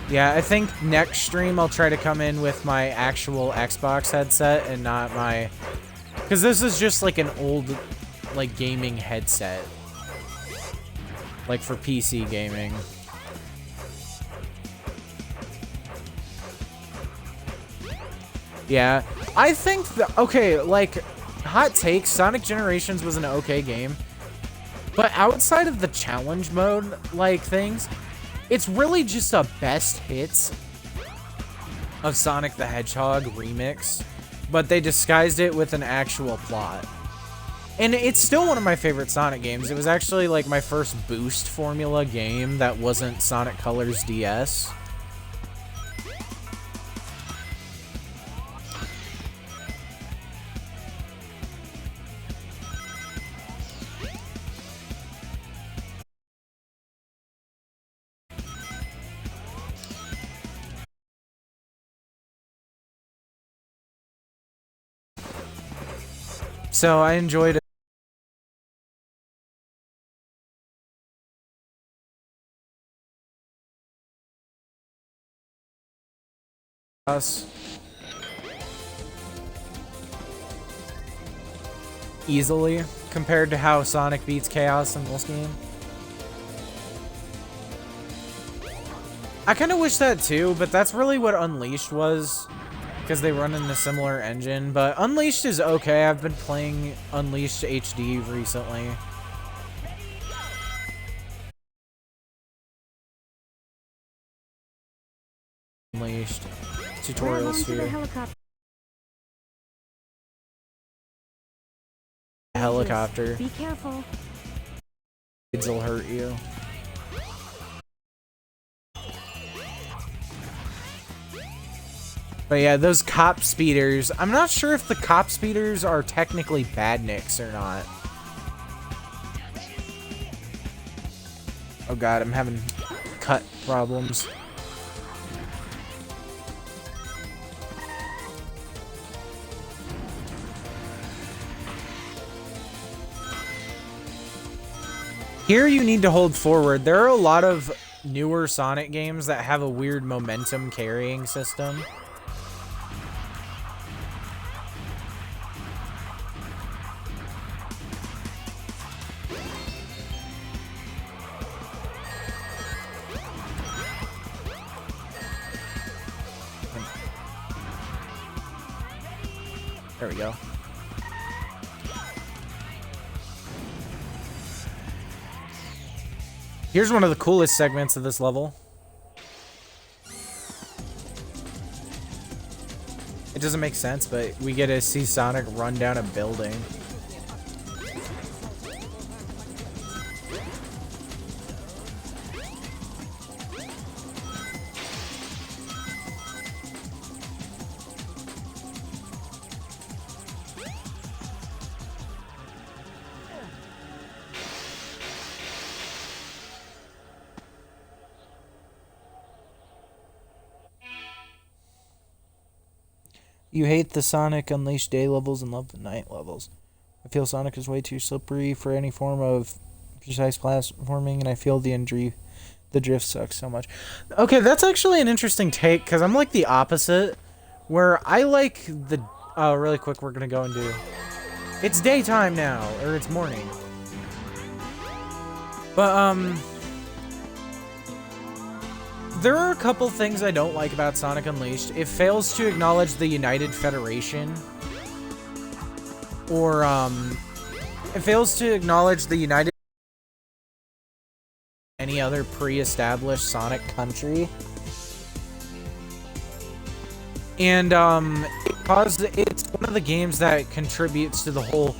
Yeah, I think next stream I'll try to come in with my actual Xbox headset and not my... Because this is just like an old, like, gaming headset. Like, for PC gaming. Yeah, I think that, okay, like, hot take, Sonic Generations was an okay game, but outside of the challenge mode, like, things, it's really just a best hits of Sonic the Hedgehog remix, but they disguised it with an actual plot. And it's still one of my favorite Sonic games. It was actually, like, my first boost formula game that wasn't Sonic Colors DS. So I enjoyed it. Easily compared to how Sonic beats Chaos in this game. I kind of wish that too, but that's really what Unleashed was, because they run in a similar engine. But Unleashed is okay. I've been playing Unleashed HD recently. Unleashed tutorial sphere. Helicopter. Be careful. It'll hurt you. But yeah, those cop speeders. I'm not sure if the cop speeders are technically badniks or not. Oh god, I'm having cut problems. Here you need to hold forward. There are a lot of newer Sonic games that have a weird momentum carrying system. There we go. Here's one of the coolest segments of this level. It doesn't make sense, but we get to see Sonic run down a building. You hate the Sonic Unleashed day levels and love the night levels. I feel Sonic is way too slippery for any form of precise platforming, and I feel the drift sucks so much. Okay, that's actually an interesting take, because I'm like the opposite, where I like the... Oh, really quick, we're gonna go and do... It's daytime now, or it's morning. But, there are a couple things I don't like about Sonic Unleashed. It fails to acknowledge the United Federation. Or, it fails to acknowledge the United... any other pre-established Sonic country. And, it's one of the games that contributes to the whole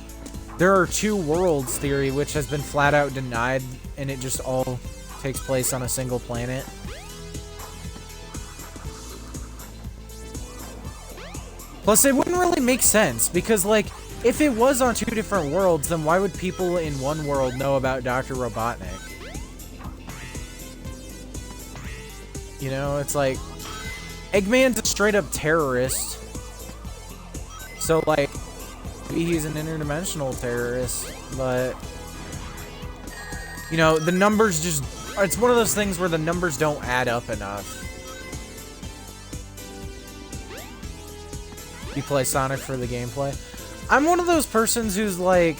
there are two worlds theory, which has been flat out denied, and it just all takes place on a single planet. Plus, it wouldn't really make sense, because, like, if it was on two different worlds, then why would people in one world know about Dr. Robotnik? You know, it's like, Eggman's a straight-up terrorist. So, like, maybe he's an interdimensional terrorist, but... You know, the numbers just... It's one of those things where the numbers don't add up enough. You play Sonic for the gameplay? I'm one of those persons who's like...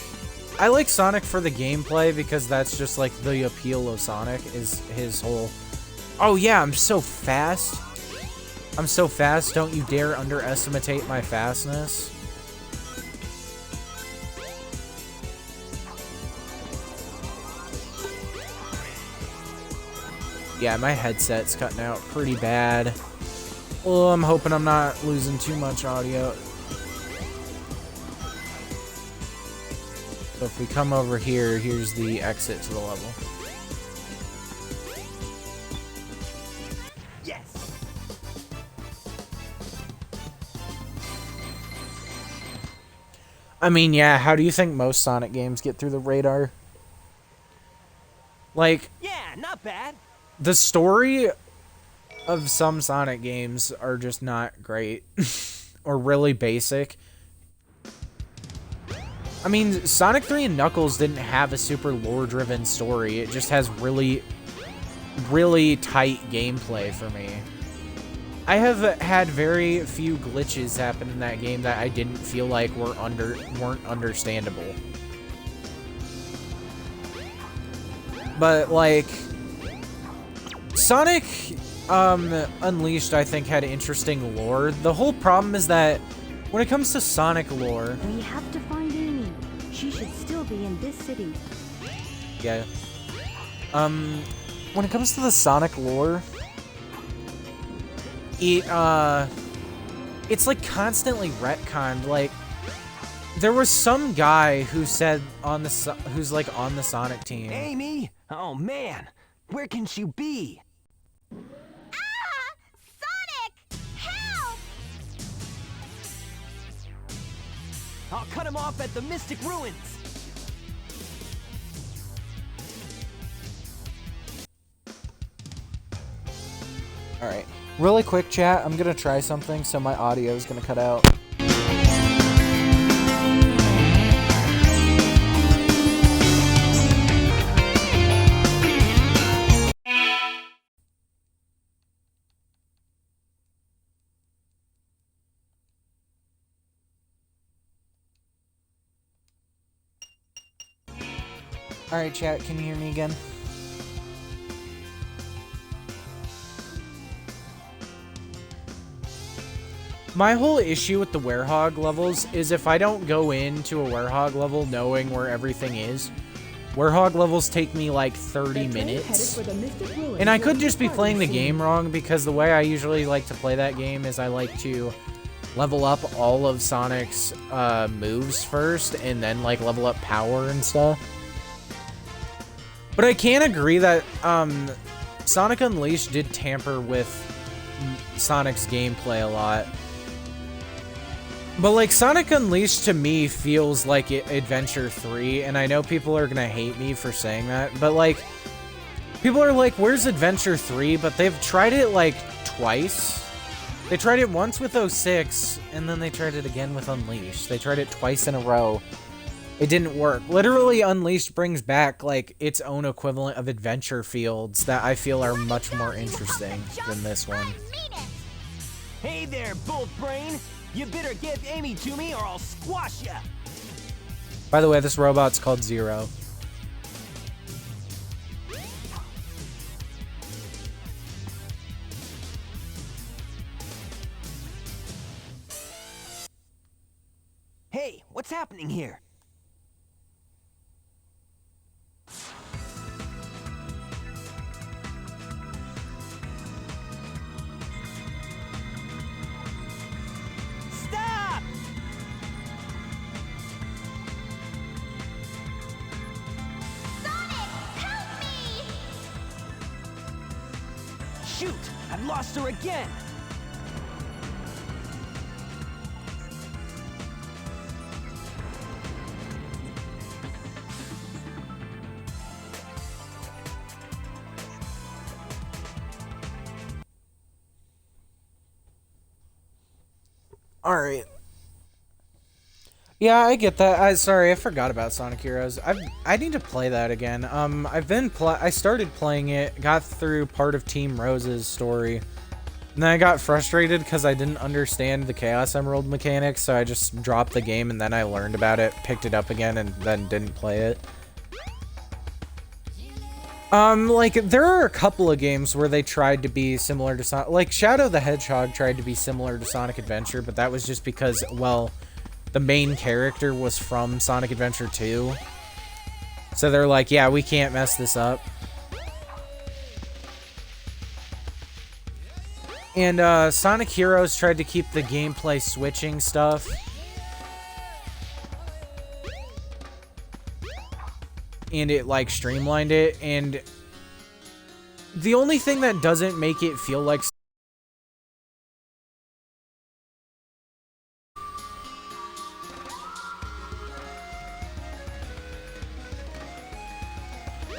I like Sonic for the gameplay because that's just, like, the appeal of Sonic, is his whole... Oh yeah, I'm so fast. I'm so fast, don't you dare underestimate my fastness. Yeah, my headset's cutting out pretty bad. Oh, I'm hoping I'm not losing too much audio. So if we come over here, here's the exit to the level. Yes. I mean, yeah, how do you think most Sonic games get through the radar? Like... Yeah, not bad. The story of some Sonic games are just not great. Or really basic. I mean, Sonic 3 and Knuckles didn't have a super lore-driven story. It just has really, really tight gameplay for me. I have had very few glitches happen in that game that I didn't feel like weren't understandable. But, like... Sonic Unleashed, I think, had interesting lore. The whole problem is that when it comes to Sonic lore... We have to find Amy. She should still be in this city. Yeah. When it comes to the Sonic lore... It's, like, constantly retconned. Like, there was some guy who said who's, like, on the Sonic team. Amy? Oh, man. Where can she be? Ah! Sonic! Help! I'll cut him off at the Mystic Ruins. Alright. Really quick, chat. I'm gonna try something, so my audio is gonna cut out. Alright, chat, can you hear me again? My whole issue with the Werehog levels is if I don't go into a Werehog level knowing where everything is, Werehog levels take me like 30 minutes. And I could just be playing the game wrong, because the way I usually like to play that game is I like to level up all of Sonic's moves first, and then like level up power and stuff. But I can agree that Sonic Unleashed did tamper with Sonic's gameplay a lot. But like Sonic Unleashed to me feels like Adventure 3, and I know people are gonna hate me for saying that, but like people are like, where's Adventure 3? But they've tried it like twice. They tried it once with 06, and then they tried it again with Unleashed. They tried it twice in a row. It didn't work. Literally, Unleashed brings back, like, its own equivalent of adventure fields that I feel are much more interesting than this one. Hey there, Bolt Brain! You better give Amy to me or I'll squash ya! By the way, this robot's called Zero. Hey, what's happening here? Stop! Sonic, help me! Shoot! I've lost her again! Alright. Yeah, I get that. Sorry, I forgot about Sonic Heroes. I need to play that again. I started playing it, got through part of Team Rose's story, and then I got frustrated because I didn't understand the Chaos Emerald mechanics, so I just dropped the game, and then I learned about it, picked it up again, and then didn't play it. Like, there are a couple of games where they tried to be similar to Sonic. Like, Shadow the Hedgehog tried to be similar to Sonic Adventure, but that was just because, well, the main character was from Sonic Adventure 2. So they're like, yeah, we can't mess this up. And, Sonic Heroes tried to keep the gameplay switching stuff. And it, like, streamlined it, and the only thing that doesn't make it feel like...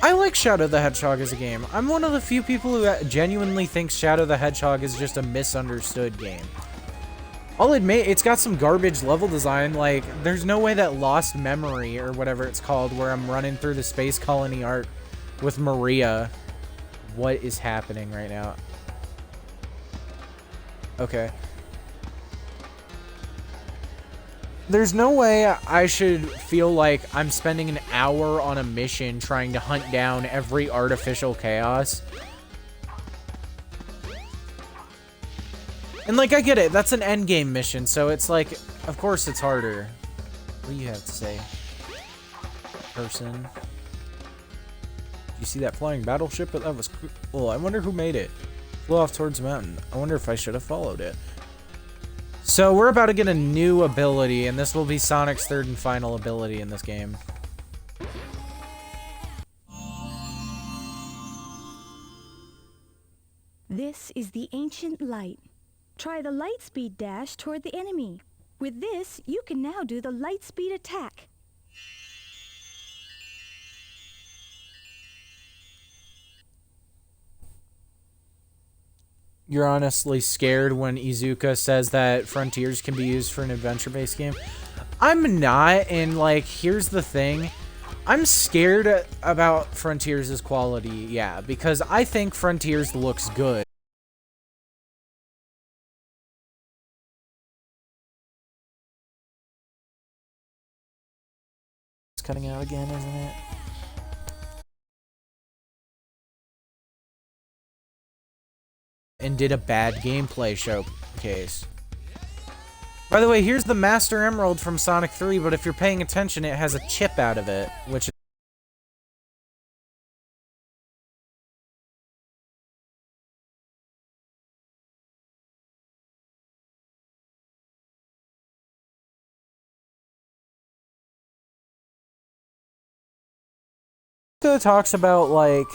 I like Shadow the Hedgehog as a game. I'm one of the few people who genuinely thinks Shadow the Hedgehog is just a misunderstood game. I'll admit, it's got some garbage level design, like, there's no way that Lost Memory, or whatever it's called, where I'm running through the Space Colony art with Maria. What is happening right now? Okay. There's no way I should feel like I'm spending an hour on a mission trying to hunt down every artificial chaos. And, like, I get it. That's an endgame mission, so it's like, of course it's harder. What do you have to say, person? You see that flying battleship? That was cool. I wonder who made it. Flew off towards the mountain. I wonder if I should have followed it. So, we're about to get a new ability, and this will be Sonic's third and final ability in this game. This is the ancient light. Try the light speed dash toward the enemy. With this, you can now do the light speed attack. You're honestly scared when Izuka says that Frontiers can be used for an adventure-based game? I'm not, and, like, here's the thing. I'm scared about Frontiers' quality, yeah, because I think Frontiers looks good. It's cutting out again, isn't it? And did a bad gameplay showcase. By the way, here's the Master Emerald from Sonic 3, but if you're paying attention, it has a chip out of it, which talks about, like,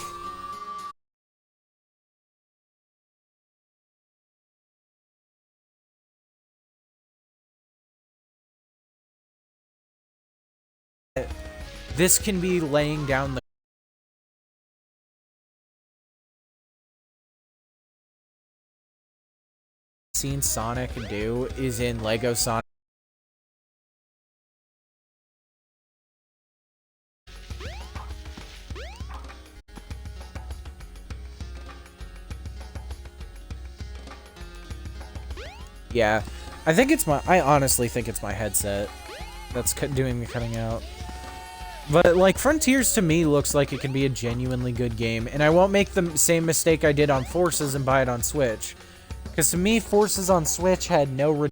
this can be laying down the scene Sonic do is in Lego Sonic Yeah, I think it's my. I honestly think it's my headset that's doing the cutting out. But like Frontiers to me looks like it can be a genuinely good game, and I won't make the same mistake I did on Forces and buy it on Switch, because to me Forces on Switch had no.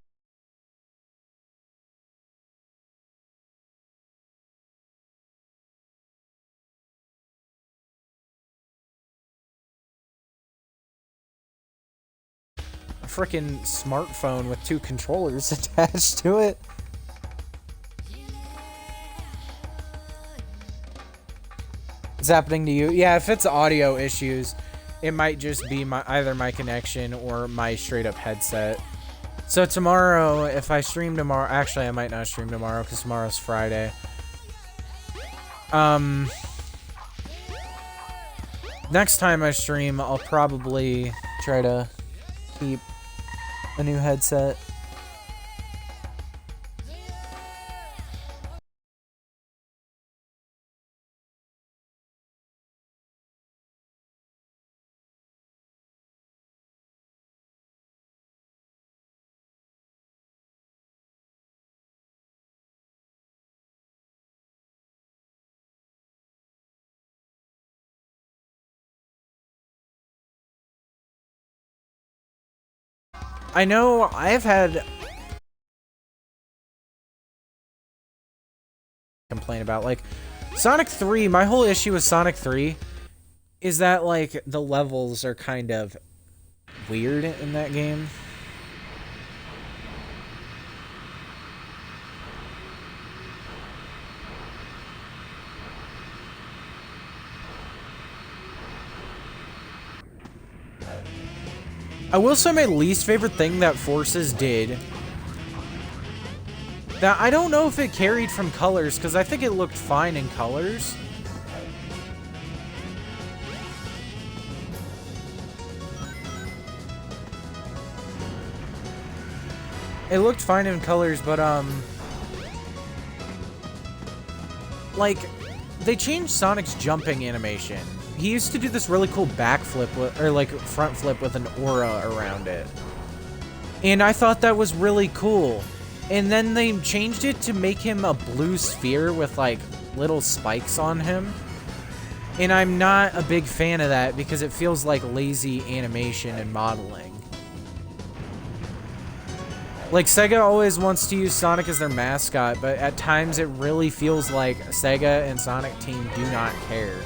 Freaking smartphone with 2 controllers attached to it. It's happening to you? Yeah, if it's audio issues, it might just be either my connection or my straight up headset. So tomorrow, if I stream tomorrow, actually I might not stream tomorrow because tomorrow's Friday. Next time I stream, I'll probably try to keep a new headset. I know I've had complain about like Sonic 3. My whole issue with Sonic 3 is that like the levels are kind of weird in that game. I will say my least favorite thing that Forces did, that I don't know if it carried from Colors, because I think it looked fine in Colors. It looked fine in Colors, but like, they changed Sonic's jumping animation. He used to do this really cool backflip, or like front flip with an aura around it. And I thought that was really cool. And then they changed it to make him a blue sphere with like little spikes on him. And I'm not a big fan of that because it feels like lazy animation and modeling. Like, Sega always wants to use Sonic as their mascot, but at times it really feels like Sega and Sonic Team do not care.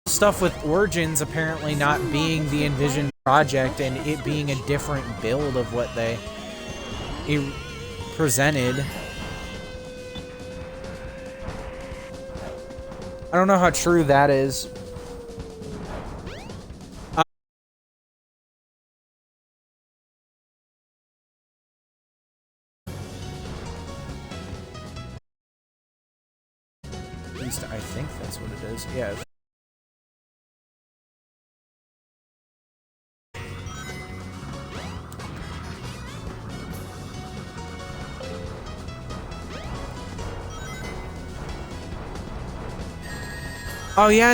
Stuff with Origins apparently not being the envisioned project and it being a different build of what they presented. I don't know how true that is. At least I think that's what it is. Yeah. Oh, yeah.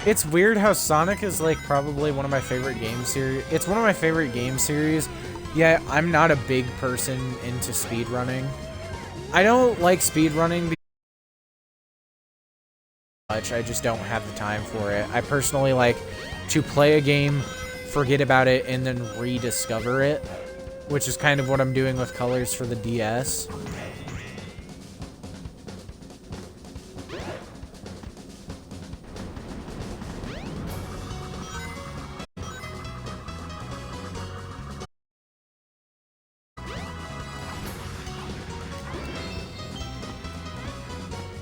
It's weird how Sonic is like probably one of my favorite game series. It's one of my favorite game series, yet I'm not a big person into speedrunning. I don't like speedrunning much. I just don't have the time for it. I personally like to play a game, forget about it, and then rediscover it, which is kind of what I'm doing with Colors for the DS.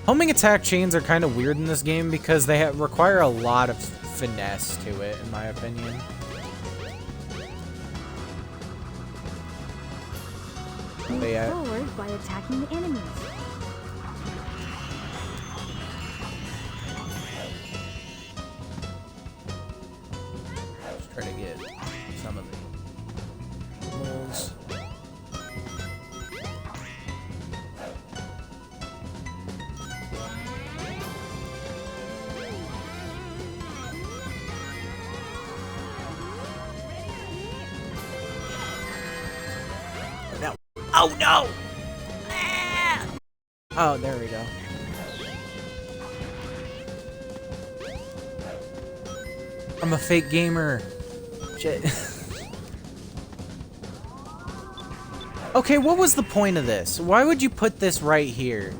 Homing attack chains are kind of weird in this game because they require a lot of finesse to it, in my opinion. Move forward by attacking the enemies. Try to get some of the moles. No. Oh no! Ah! Oh, there we go. I'm a fake gamer. Shit. Okay, what was the point of this? Why would you put this right here?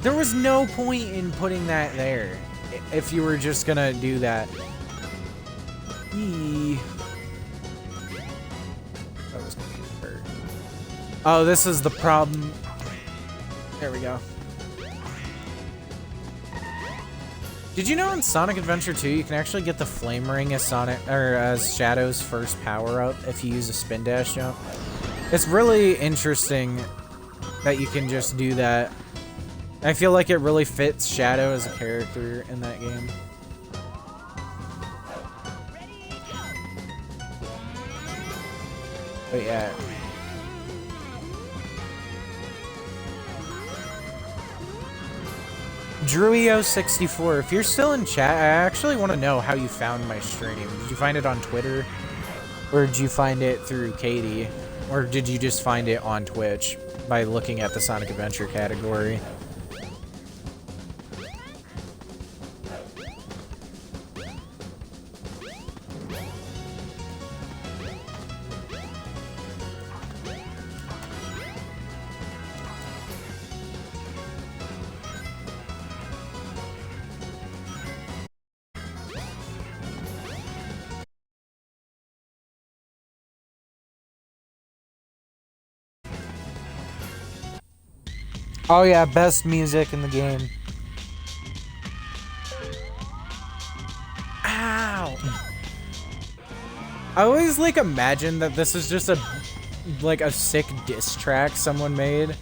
There was no point in putting that there if you were just gonna do that. Eee. That was gonna hurt. Oh, this is the problem. There we go. Did you know in Sonic Adventure 2 you can actually get the Flame Ring as as Shadow's first power-up if you use a spin dash jump? It's really interesting that you can just do that. I feel like it really fits Shadow as a character in that game. But yeah. Druio64, if you're still in chat, I actually want to know how you found my stream. Did you find it on Twitter? Or did you find it through Katie? Or did you just find it on Twitch by looking at the Sonic Adventure category? Oh yeah, best music in the game. Ow! I always like imagine that this is just a sick diss track someone made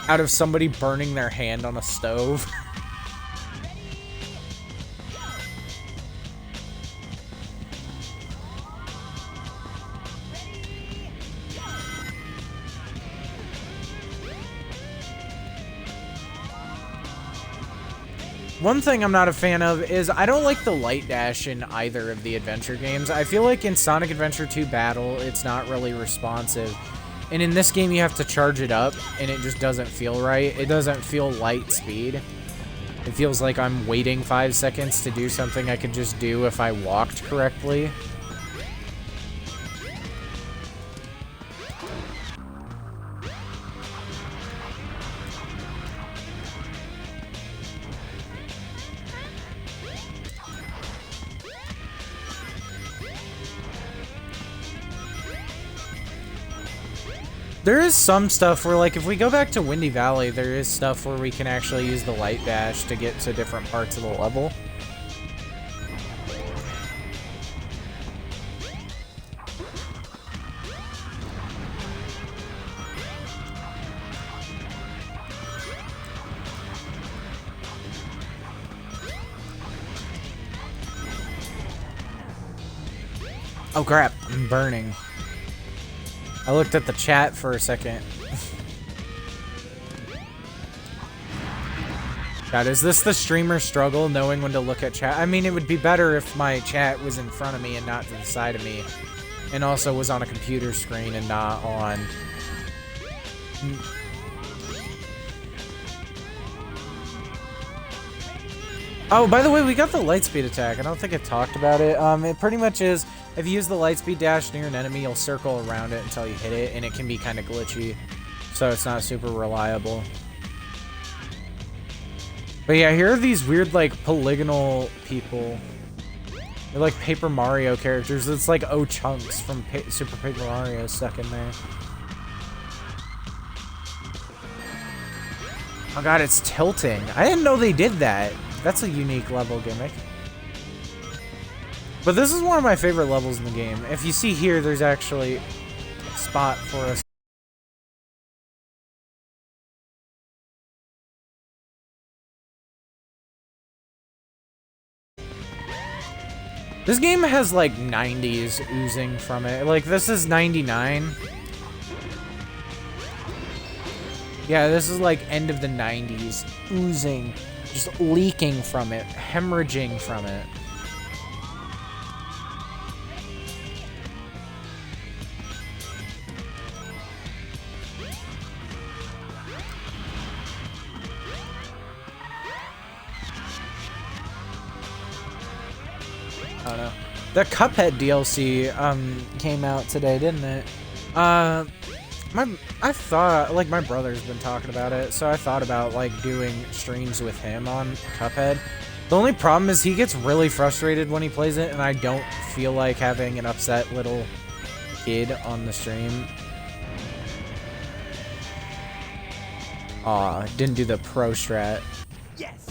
out of somebody burning their hand on a stove. One thing I'm not a fan of is I don't like the light dash in either of the adventure games. I feel like in Sonic Adventure 2 Battle, it's not really responsive. And in this game, you have to charge it up, and it just doesn't feel right. It doesn't feel light speed. It feels like I'm waiting 5 seconds to do something I could just do if I walked correctly. There is some stuff where, like, if we go back to Windy Valley, there is stuff where we can actually use the light dash to get to different parts of the level. Oh crap, I'm burning. I looked at the chat for a second. God, is this the streamer struggle, knowing when to look at chat? I mean, it would be better if my chat was in front of me and not to the side of me. And also was on a computer screen and not on... Oh, by the way, we got the lightspeed attack. I don't think I talked about it. It pretty much is, if you use the lightspeed dash near an enemy, you'll circle around it until you hit it, and it can be kind of glitchy, so it's not super reliable. But yeah, here are these weird, like, polygonal people. They're like Paper Mario characters. It's like O-Chunks from Super Paper Mario stuck in there. Oh god, it's tilting. I didn't know they did that. That's a unique level gimmick. But this is one of my favorite levels in the game. If you see here, there's actually a spot for us. This game has like 90s oozing from it. Like this is 99. Yeah, this is like end of the 90s, oozing, just leaking from it, hemorrhaging from it. Oh no. The Cuphead DLC came out today, didn't it? I thought, like, my brother's been talking about it, so I thought about, like, doing streams with him on Cuphead. The only problem is he gets really frustrated when he plays it, and I don't feel like having an upset little kid on the stream. Aw, didn't do the pro strat. Yes.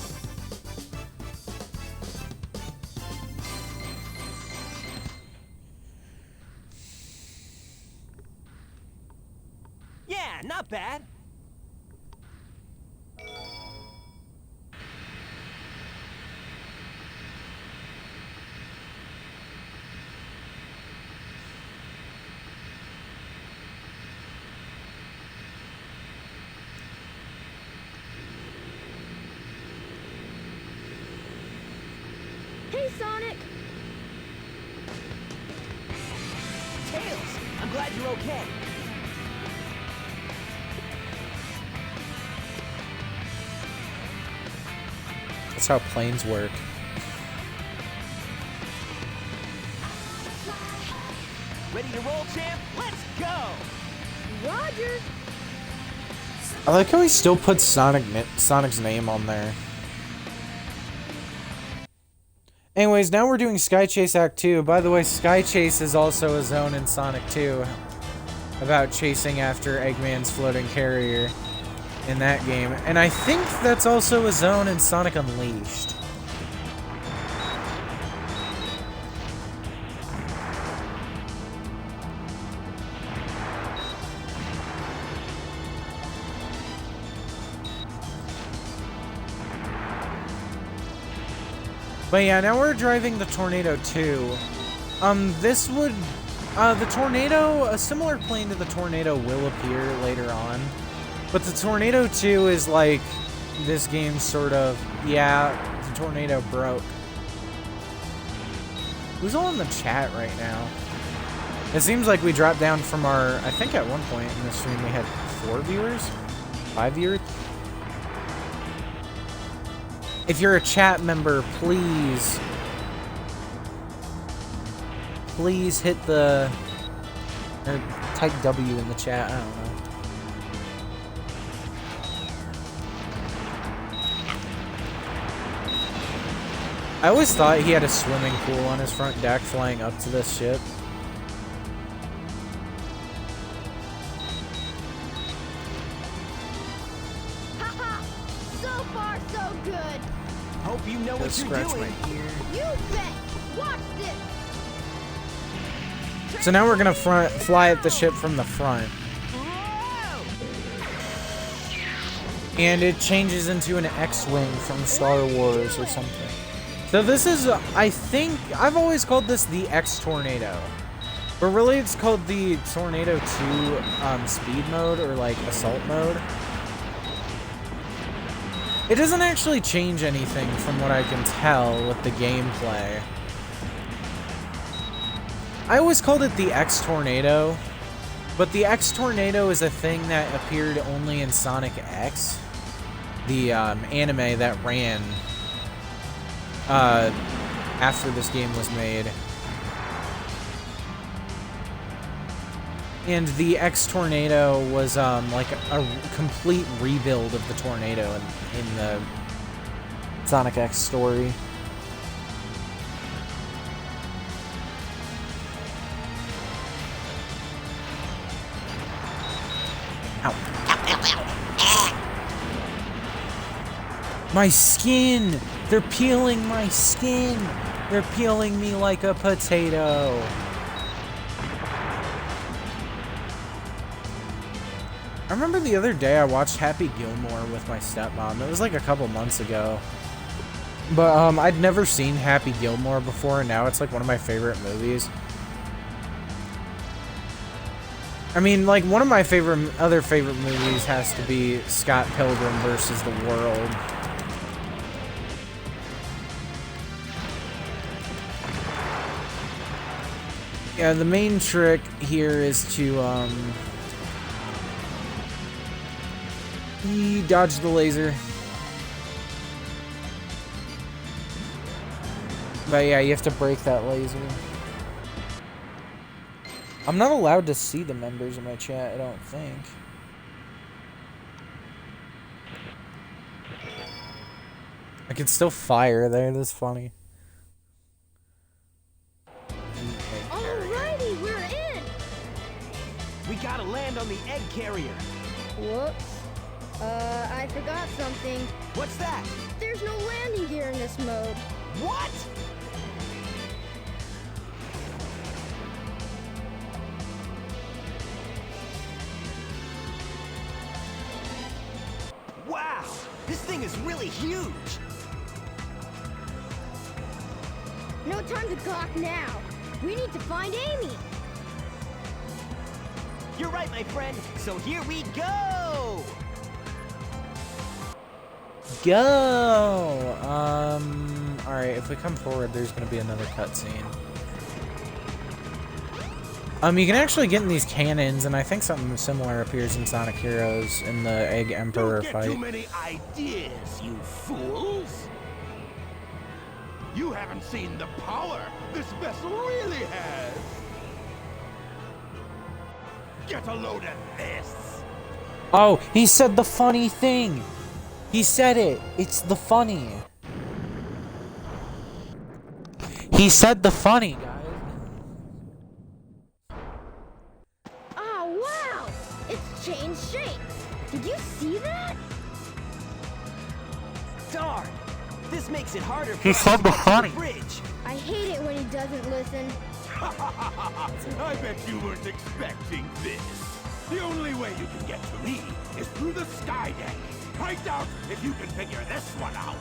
Yeah, not bad. Hey, Sonic! Tails, I'm glad you're okay. That's how planes work. Ready to roll, champ? Let's go! Roger! I like how he still puts Sonic's name on there. Anyways, now we're doing Sky Chase Act 2. By the way, Sky Chase is also a zone in Sonic 2 about chasing after Eggman's floating carrier in that game. And I think that's also a zone in Sonic Unleashed. But yeah, now we're driving the Tornado 2. This would... the Tornado, a similar plane to the Tornado will appear later on. But the Tornado 2 is like this game's sort of, yeah, the Tornado broke. Who's all in the chat right now? It seems like we dropped down from our, I think at one point in the stream we had 4 viewers? 5 viewers? If you're a chat member, please hit the, or type W in the chat, I don't know. I always thought he had a swimming pool on his front deck flying up to this ship. Haha! So far, so good! Hope you know what you're Scratch doing. You bet! Watch this! So now we're gonna fly at the ship from the front. And it changes into an X-Wing from Star Wars or something. So this is, I think, I've always called this the X-Tornado. But really it's called the Tornado 2 speed mode or like assault mode. It doesn't actually change anything from what I can tell with the gameplay. I always called it the X-Tornado, but the X-Tornado is a thing that appeared only in Sonic X, the anime that ran after this game was made. And the X-Tornado was like a complete rebuild of the Tornado in the Sonic X story. Ow. My skin! They're peeling my skin! They're peeling me like a potato! I remember the other day I watched Happy Gilmore with my stepmom. It was like a couple months ago. But I'd never seen Happy Gilmore before, and now it's like one of my favorite movies. I mean, like, one of my other favorite movies has to be Scott Pilgrim versus the World. Yeah, the main trick here is to, dodge the laser. But yeah, you have to break that laser. I'm not allowed to see the members of my chat, I don't think. I can still fire there, that's funny. Alrighty, we're in! We gotta land on the egg carrier. Whoops. I forgot something. What's that? There's no landing gear in this mode. What? Wow, this thing is really huge. No time to gawk now. We need to find Amy. You're right, my friend. So here we go. Go! Alright, if we come forward, there's gonna be another cutscene. You can actually get in these cannons, and I think something similar appears in Sonic Heroes in the Egg Emperor Don't get fight. too many ideas, you fools! You haven't seen the power this vessel really has! Get a load of this! Oh, he said the funny thing! He said it! It's the funny! He said the funny, guys. Oh, wow! It's changed shape. Did you see that? Darn. This makes it harder for He us said to the get to funny. the bridge. I hate it when he doesn't listen. I bet you weren't expecting this. The only way you can get to me is through the sky deck. I doubt if you can figure this one out.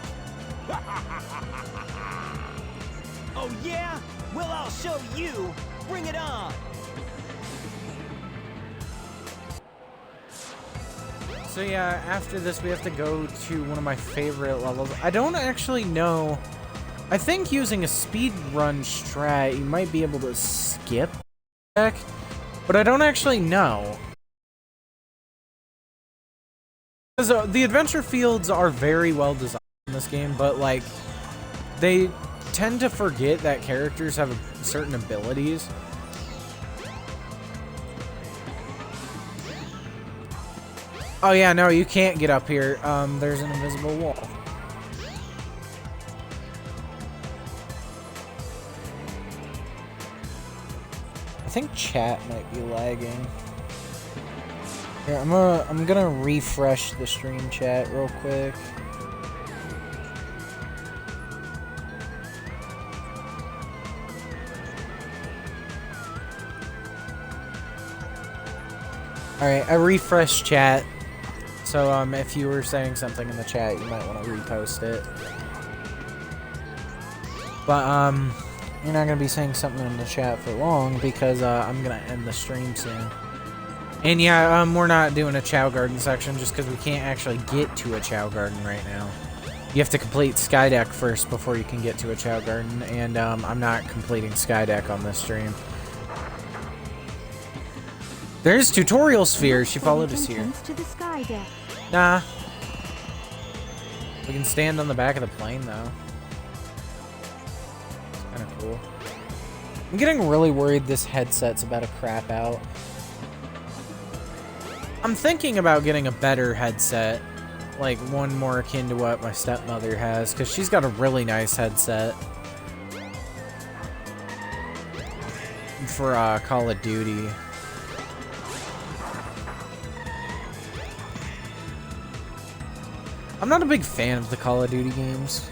Oh yeah? Well, I'll show you. Bring it on. So yeah, after this we have to go to one of my favorite levels. I don't actually know. I think using a speed run strat, you might be able to skip back, but I don't actually know. Because the adventure fields are very well designed in this game, but like, they tend to forget that characters have certain abilities. Oh yeah, no, you can't get up here. There's an invisible wall. I think chat might be lagging. Here, I'm gonna refresh the stream chat real quick. Alright, I refreshed chat. So, if you were saying something in the chat, you might want to repost it. But, you're not going to be saying something in the chat for long because, I'm going to end the stream soon. And yeah, we're not doing a Chao Garden section just because we can't actually get to a Chao Garden right now. You have to complete Skydeck first before you can get to a Chao Garden, and, I'm not completing Skydeck on this stream. There's Tutorial Sphere. She followed us here. To the sky deck. Nah. We can stand on the back of the plane, though. Kind of cool. I'm getting really worried this headset's about to crap out. I'm thinking about getting a better headset. Like, one more akin to what my stepmother has, because she's got a really nice headset. For, Call of Duty. I'm not a big fan of the Call of Duty games.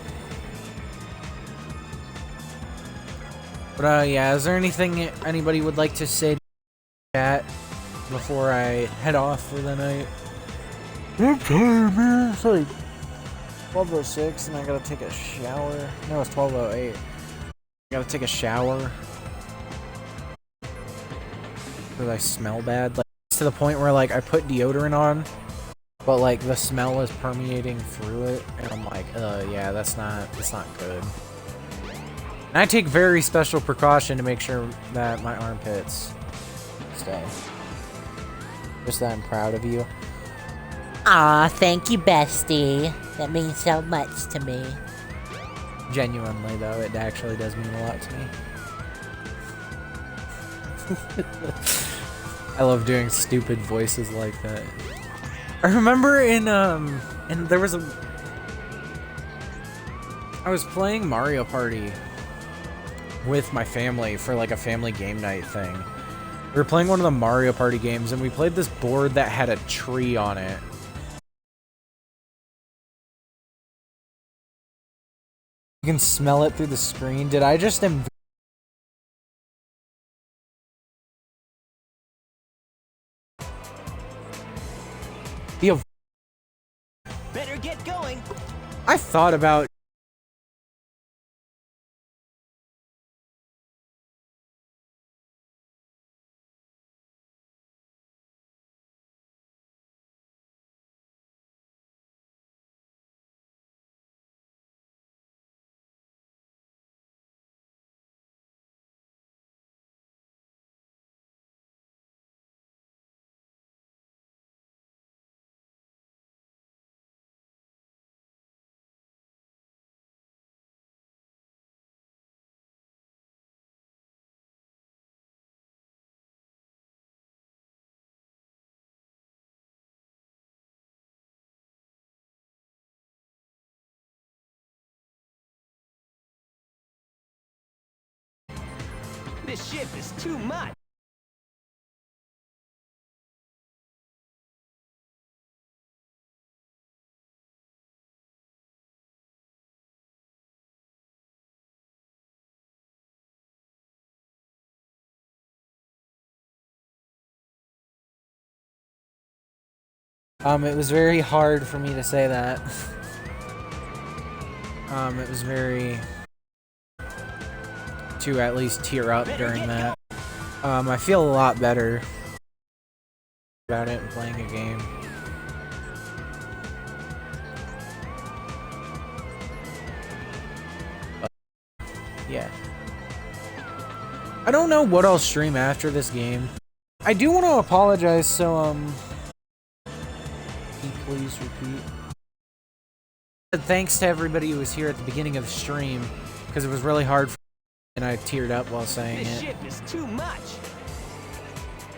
But, yeah, is there anything anybody would like to say to chat before I head off for the night? I'm tired, man. It's like 12:06 and I gotta take a shower. No, it's 12:08. I gotta take a shower. Because I smell bad. Like, to the point where, like, I put deodorant on, but, like, the smell is permeating through it. And I'm like, yeah, that's not good. And I take very special precaution to make sure that my armpits stay. Just that I'm proud of you. Aw, thank you, bestie. That means so much to me. Genuinely, though, it actually does mean a lot to me. I love doing stupid voices like that. I remember and there was I was playing Mario Party with my family for like a family game night thing. We were playing one of the Mario Party games and we played this board that had a tree on it. You can smell it through the screen. Did I just Better get going. I thought about This ship is too much. it was very hard for me to say that. It was very to at least tear up during that. I feel a lot better about it and playing a game. Yeah. I don't know what I'll stream after this game. I do want to apologize, so, please repeat. Thanks to everybody who was here at the beginning of the stream, because it was really hard for me, and I teared up while saying This it. ship is too much.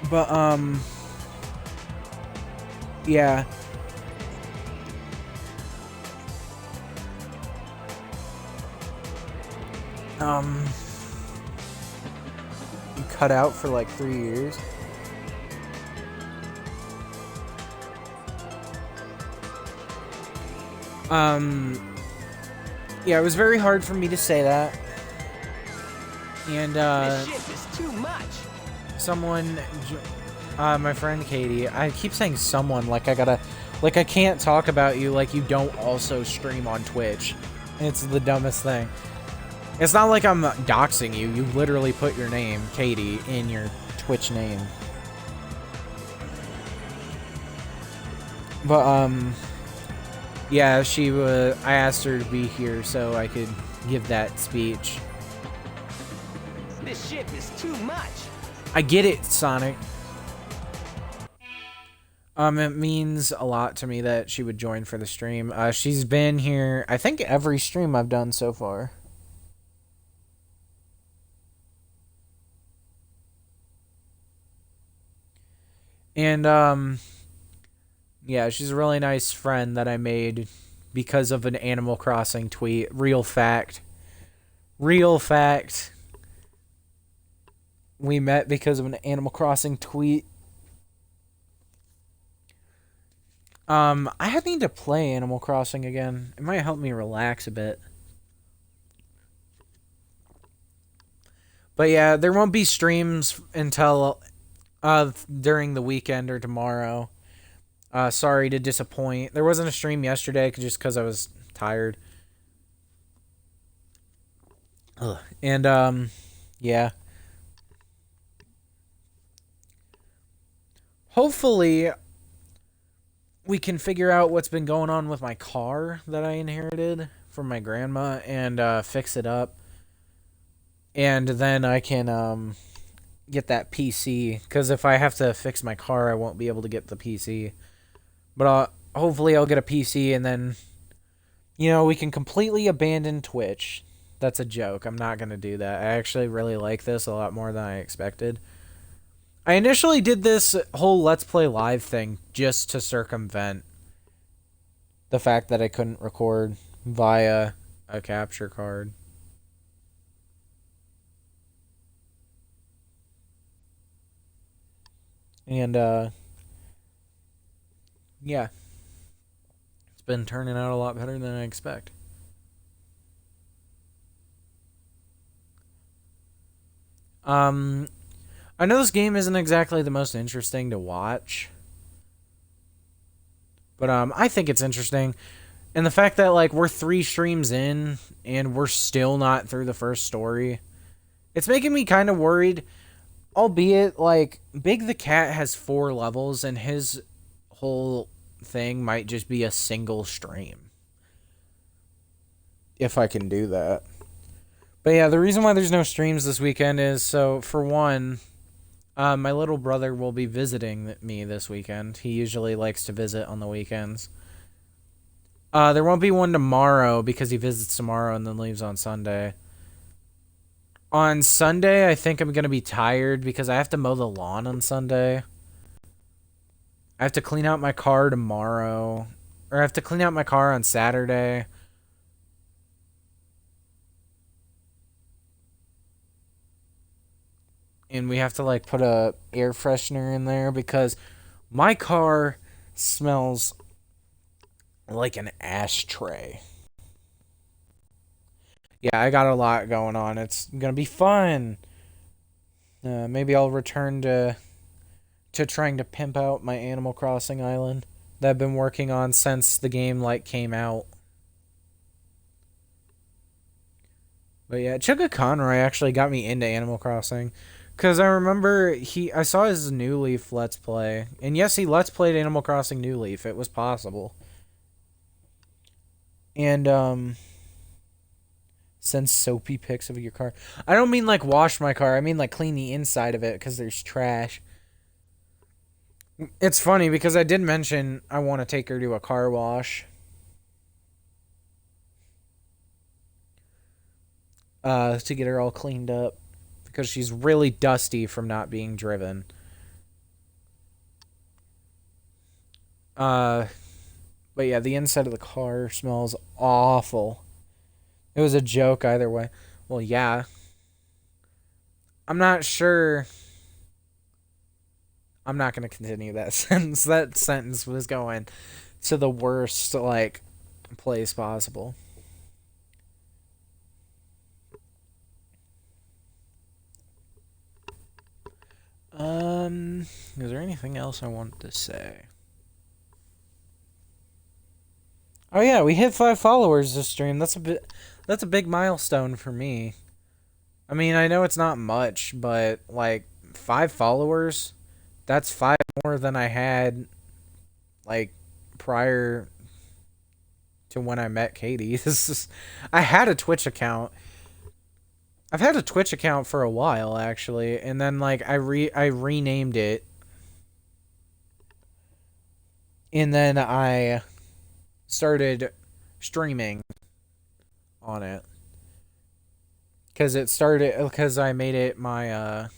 But, yeah. You cut out for like 3 years. Yeah, it was very hard for me to say that. And, This ship is too much. someone, my friend Katie, I keep saying someone like I can't talk about you like you don't also stream on Twitch. It's the dumbest thing. It's not like I'm doxing you. You literally put your name, Katie, in your Twitch name. But, yeah, I asked her to be here so I could give that speech. This ship is too much. I get it, Sonic. It means a lot to me that she would join for the stream. She's been here, I think, every stream I've done so far. And, yeah, she's a really nice friend that I made because of an Animal Crossing tweet. Real fact. Real fact. We met because of an Animal Crossing tweet. I need to play Animal Crossing again. It might help me relax a bit. But yeah, there won't be streams until during the weekend or tomorrow. Sorry to disappoint. There wasn't a stream yesterday just because I was tired. Ugh. And, yeah. Hopefully, we can figure out what's been going on with my car that I inherited from my grandma and fix it up. And then I can get that PC. Because if I have to fix my car, I won't be able to get the PC. But hopefully I'll get a PC and then, we can completely abandon Twitch. That's a joke. I'm not going to do that. I actually really like this a lot more than I expected. I initially did this whole Let's Play Live thing just to circumvent the fact that I couldn't record via a capture card. And, yeah. It's been turning out a lot better than I expect. I know this game isn't exactly the most interesting to watch. But, I think it's interesting. And the fact that, like, we're 3 streams in and we're still not through the first story. It's making me kind of worried. Albeit, like, Big the Cat has 4 levels and his whole thing might just be a single stream. If I can do that. But yeah, the reason why there's no streams this weekend is, so, for one, my little brother will be visiting me this weekend. He usually likes to visit on the weekends. There won't be one tomorrow because he visits tomorrow and then leaves on Sunday. On Sunday, I think I'm going to be tired because I have to mow the lawn on Sunday. I have to clean out my car tomorrow. Or I have to clean out my car on Saturday. And we have to, like, put a air freshener in there because my car smells like an ashtray. Yeah, I got a lot going on. It's gonna be fun. Maybe I'll return to trying to pimp out my Animal Crossing island that I've been working on since the game, like, came out. But yeah, Chugga Conroy actually got me into Animal Crossing. Because I remember I saw his New Leaf Let's Play. And yes, he Let's Played Animal Crossing New Leaf. It was possible. And, send soapy pics of your car. I don't mean, like, wash my car. I mean, like, clean the inside of it because there's trash. It's funny because I did mention I want to take her to a car wash. To get her all cleaned up. Because she's really dusty from not being driven. But yeah, the inside of the car smells awful. It was a joke either way. Well, yeah. I'm not sure. I'm not going to continue that sentence. That sentence was going to the worst, like, place possible. Is there anything else I wanted to say? Oh yeah, we hit 5 followers this stream. That's a big milestone for me. I mean, I know it's not much, but like 5 followers, that's 5 more than I had like prior to when I met Katie. I had a Twitch account. I've had a Twitch account for a while actually, and then like I renamed it. And then I started streaming on it. Because I made it my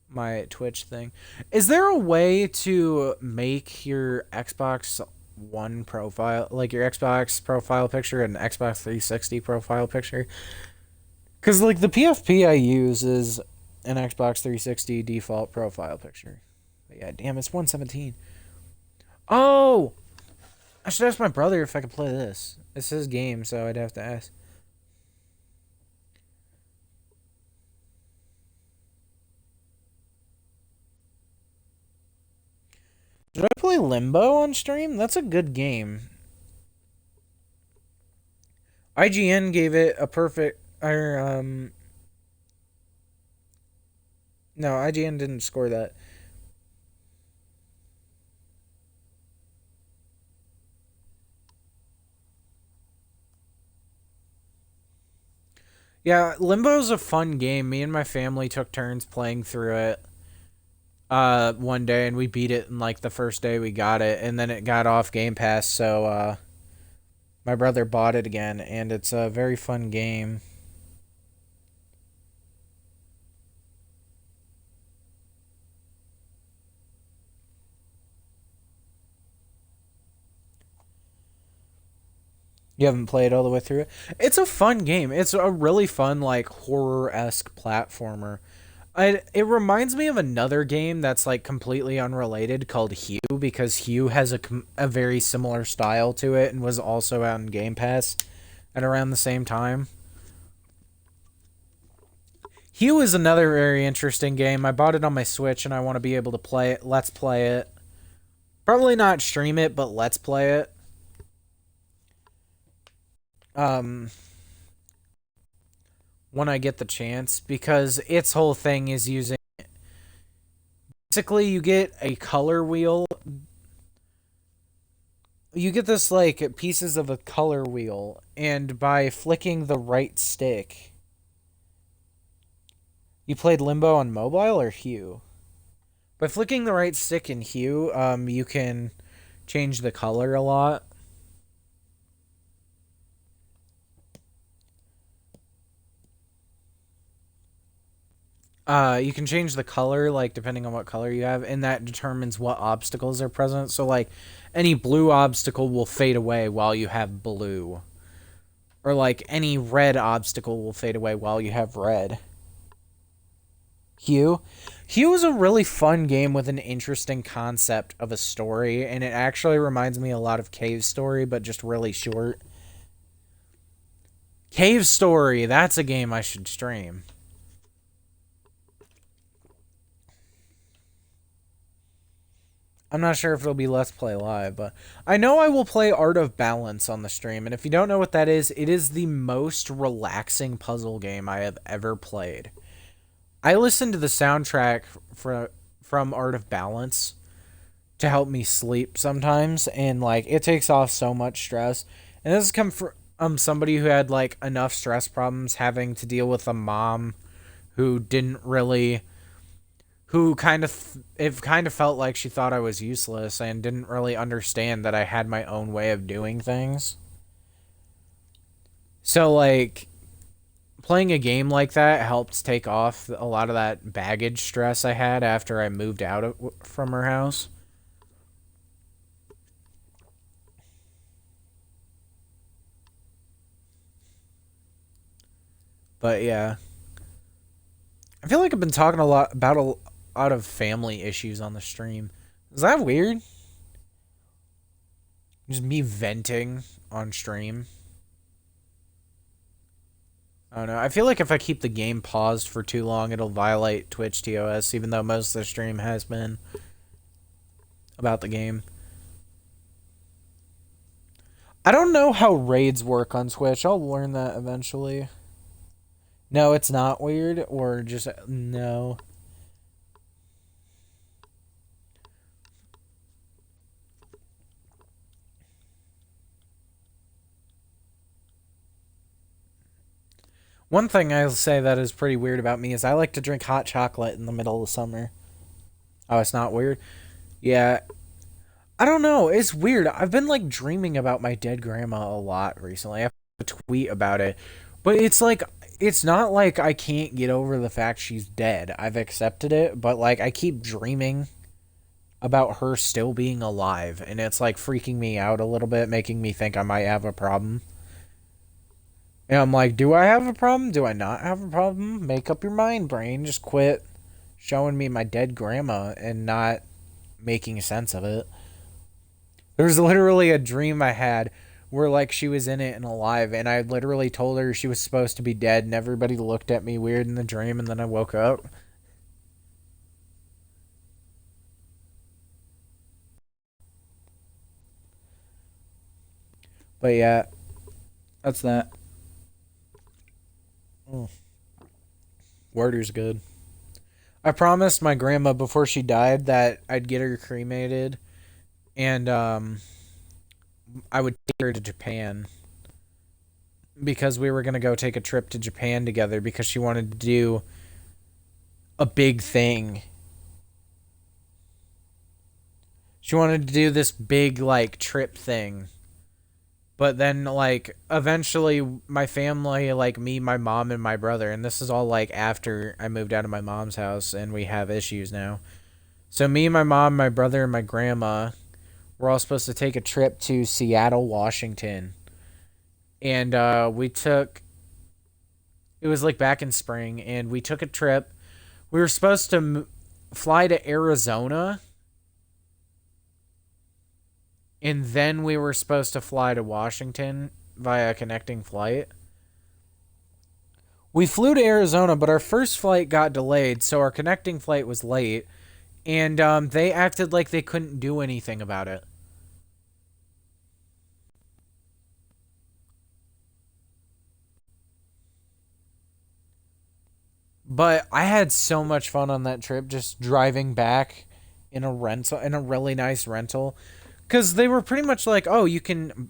my Twitch thing. Is there a way to make your Xbox One profile, like your Xbox profile picture and Xbox 360 profile picture? Because like the PFP I use is an Xbox 360 default profile picture. But yeah, damn, it's 117. Oh! I should ask my brother if I could play this. It's his game, so I'd have to ask. Did I play Limbo on stream? That's a good game. IGN gave it a perfect... no, IGN didn't score that. Yeah, Limbo's a fun game. Me and my family took turns playing through it one day, and we beat it in like the first day we got it, and then it got off Game Pass, so my brother bought it again, and it's a very fun game. You haven't played all the way through it? It's a fun game. It's a really fun, like, horror-esque platformer. It reminds me of another game that's, like, completely unrelated called Hue, because Hue has a very similar style to it and was also out in Game Pass at around the same time. Hue is another very interesting game. I bought it on my Switch, and I want to be able to play it. Let's play it. Probably not stream it, but let's play it. When I get the chance, because its whole thing is using... Basically, you get a color wheel. You get this, like, pieces of a color wheel, and by flicking the right stick... You played Limbo on mobile or Hue? By flicking the right stick in Hue, you can change the color a lot. You can change the color, like, depending on what color you have, and that determines what obstacles are present. So, like, any blue obstacle will fade away while you have blue. Or, like, any red obstacle will fade away while you have red. Hue? Hue is a really fun game with an interesting concept of a story, and it actually reminds me a lot of Cave Story, but just really short. Cave Story, that's a game I should stream. I'm not sure if it'll be Let's Play Live, but I know I will play Art of Balance on the stream, and if you don't know what that is, it is the most relaxing puzzle game I have ever played. I listen to the soundtrack from Art of Balance to help me sleep sometimes, and, like, it takes off so much stress. And this has come from somebody who had, like, enough stress problems having to deal with a mom who didn't really... Who kind of felt like she thought I was useless and didn't really understand that I had my own way of doing things. So, like, playing a game like that helped take off a lot of that baggage stress I had after I moved out from her house. But, yeah. I feel like I've been talking a lot about a lot of family issues on the stream. Is that weird? Just me venting on stream. I don't know. I feel like if I keep the game paused for too long, it'll violate Twitch TOS, even though most of the stream has been about the game. I don't know how raids work on Twitch. I'll learn that eventually. No, it's not weird, or just no. One thing I'll say that is pretty weird about me is I like to drink hot chocolate in the middle of the summer. Oh, it's not weird? Yeah. I don't know. It's weird. I've been, like, dreaming about my dead grandma a lot recently. I have a tweet about it. But it's like, it's not like I can't get over the fact she's dead. I've accepted it, but, like, I keep dreaming about her still being alive. And it's, like, freaking me out a little bit, making me think I might have a problem. And I'm like, do I have a problem? Do I not have a problem? Make up your mind, brain. Just quit showing me my dead grandma and not making sense of it. There's literally a dream I had where, like, she was in it and alive, and I literally told her she was supposed to be dead, and everybody looked at me weird in the dream, and then I woke up. But yeah, that's that. Water's good. I promised my grandma before she died that I'd get her cremated, and I would take her to Japan because we were gonna go take a trip to Japan together because she wanted to do a big thing. She wanted to do this big like trip thing. But then, like, eventually my family, like me, my mom, and my brother, and this is all, like, after I moved out of my mom's house and we have issues now. So me, my mom, my brother, and my grandma were all supposed to take a trip to Seattle, Washington. And we took, it was, like, back in spring, and we took a trip. We were supposed to fly to Arizona, and then we were supposed to fly to Washington via a connecting flight. We flew to Arizona, but our first flight got delayed, so our connecting flight was late. And they acted like they couldn't do anything about it. But I had so much fun on that trip, just driving back in a rental, in a really nice rental. Because they were pretty much like, oh, you can...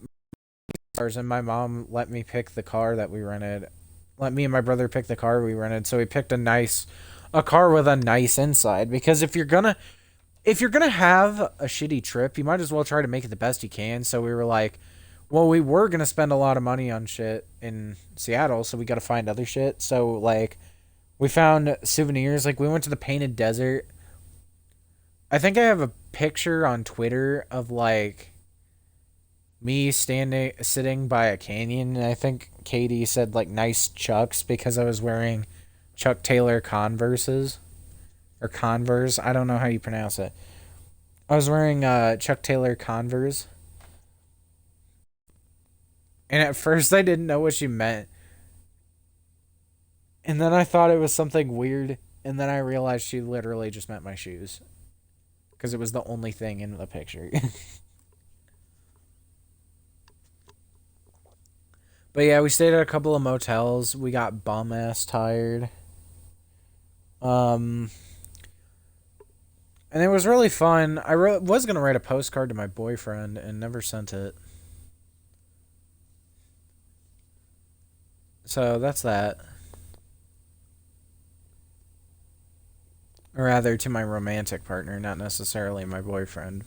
And my mom let me pick the car that we rented. Let me and my brother pick the car we rented. So we picked a car with a nice inside. Because if you're gonna have a shitty trip, you might as well try to make it the best you can. So we were like, well, we were gonna spend a lot of money on shit in Seattle, so we gotta find other shit. So, like, we found souvenirs. Like, we went to the Painted Desert. I think I have a picture on Twitter of, like, me sitting by a canyon. And I think Katie said, like, nice Chucks because I was wearing Chuck Taylor Converses. Or Converse. I don't know how you pronounce it. I was wearing Chuck Taylor Converse. And at first I didn't know what she meant. And then I thought it was something weird. And then I realized she literally just meant my shoes. Because it was the only thing in the picture. But yeah, we stayed at a couple of motels. We got bum-ass tired. And it was really fun. I was going to write a postcard to my boyfriend and never sent it. So that's that. Or rather, to my romantic partner, not necessarily my boyfriend.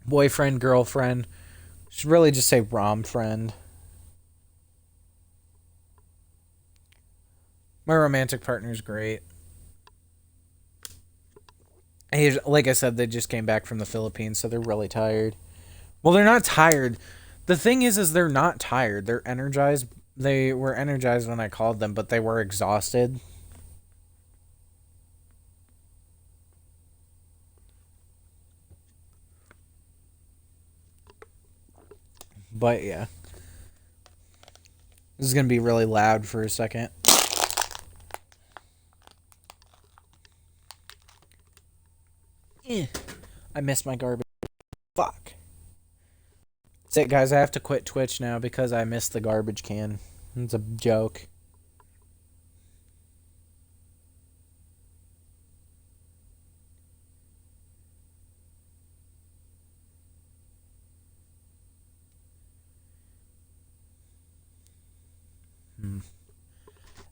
Boyfriend, girlfriend. Should really just say rom friend. My romantic partner's great. Like I said, they just came back from the Philippines, so they're really tired. Well, they're not tired. The thing is they're not tired. They're energized. They were energized when I called them, but they were exhausted. But yeah. This is going to be really loud for a second. I missed my garbage. Fuck. That's it, guys. I have to quit Twitch now because I missed the garbage can. It's a joke.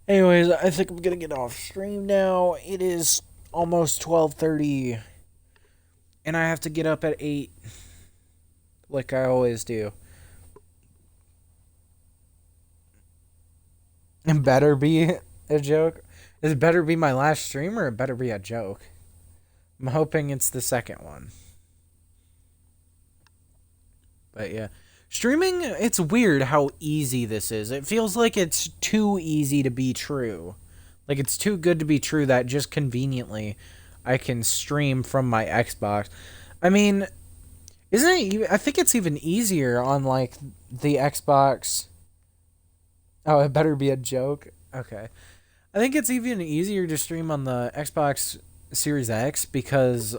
Anyways, I think I'm gonna get off stream now. It is almost 12:30. And I have to get up at 8. Like I always do. It better be a joke. It better be my last stream or it better be a joke. I'm hoping it's the second one. But yeah. Streaming, it's weird how easy this is. It feels like it's too easy to be true. Like it's too good to be true that just conveniently I can stream from my Xbox. I mean, isn't it? I think it's even easier on like the Xbox. Oh, it better be a joke. Okay. I think it's even easier to stream on the Xbox Series X because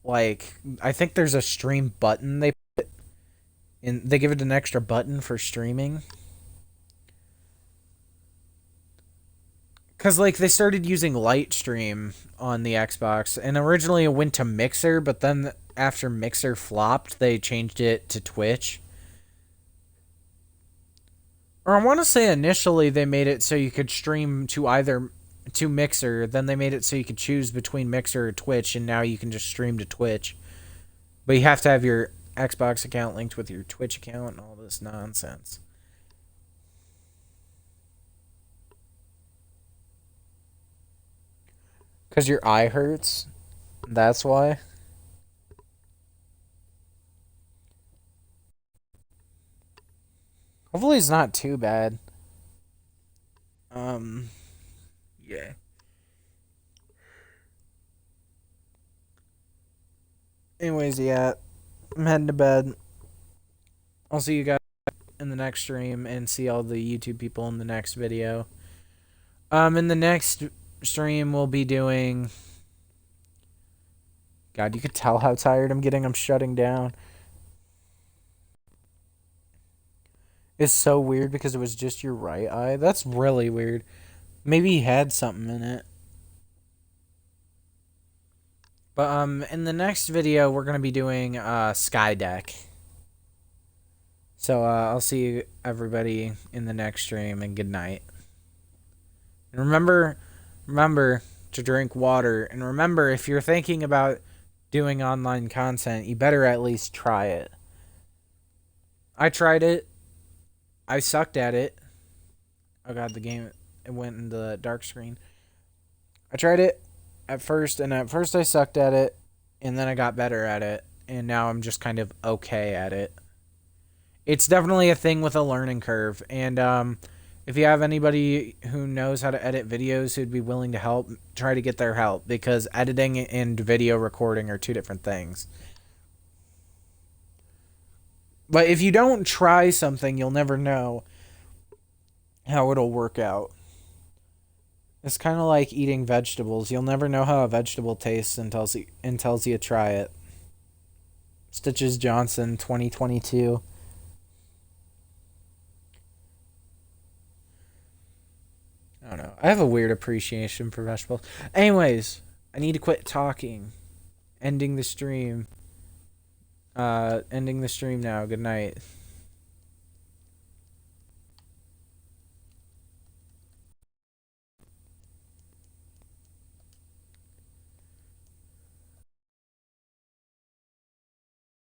like, I think there's a stream button they put in. They give it an extra button for streaming. Because, like, they started using Lightstream on the Xbox, and originally it went to Mixer, but then after Mixer flopped, they changed it to Twitch. Or I want to say initially they made it so you could stream to Mixer, then they made it so you could choose between Mixer or Twitch, and now you can just stream to Twitch. But you have to have your Xbox account linked with your Twitch account and all this nonsense. Because your eye hurts? That's why? Hopefully it's not too bad. Yeah. Anyways, yeah. I'm heading to bed. I'll see you guys in the next stream and see all the YouTube people in the next video. In the next stream we'll be doing... God, you could tell how tired I'm getting. I'm shutting down. It's so weird because it was just your right eye. That's really weird. Maybe he had something in it. But in the next video we're gonna be doing Sky Deck. So I'll see you everybody in the next stream, and good night. And remember to drink water, and remember, if you're thinking about doing online content, you better at least try it. I tried it. I sucked at it. Oh god, the game, it went into the dark screen. I tried it at first, and at first I sucked at it, and then I got better at it, and now I'm just kind of okay at it. It's definitely a thing with a learning curve, and if you have anybody who knows how to edit videos who'd be willing to help, try to get their help, because editing and video recording are two different things. But if you don't try something, you'll never know how it'll work out. It's kind of like eating vegetables. You'll never know how a vegetable tastes until you try it. Stitches Johnson, 2022. I don't know. I have a weird appreciation for vegetables. Anyways, I need to quit talking. Ending the stream. Ending the stream now. Good night.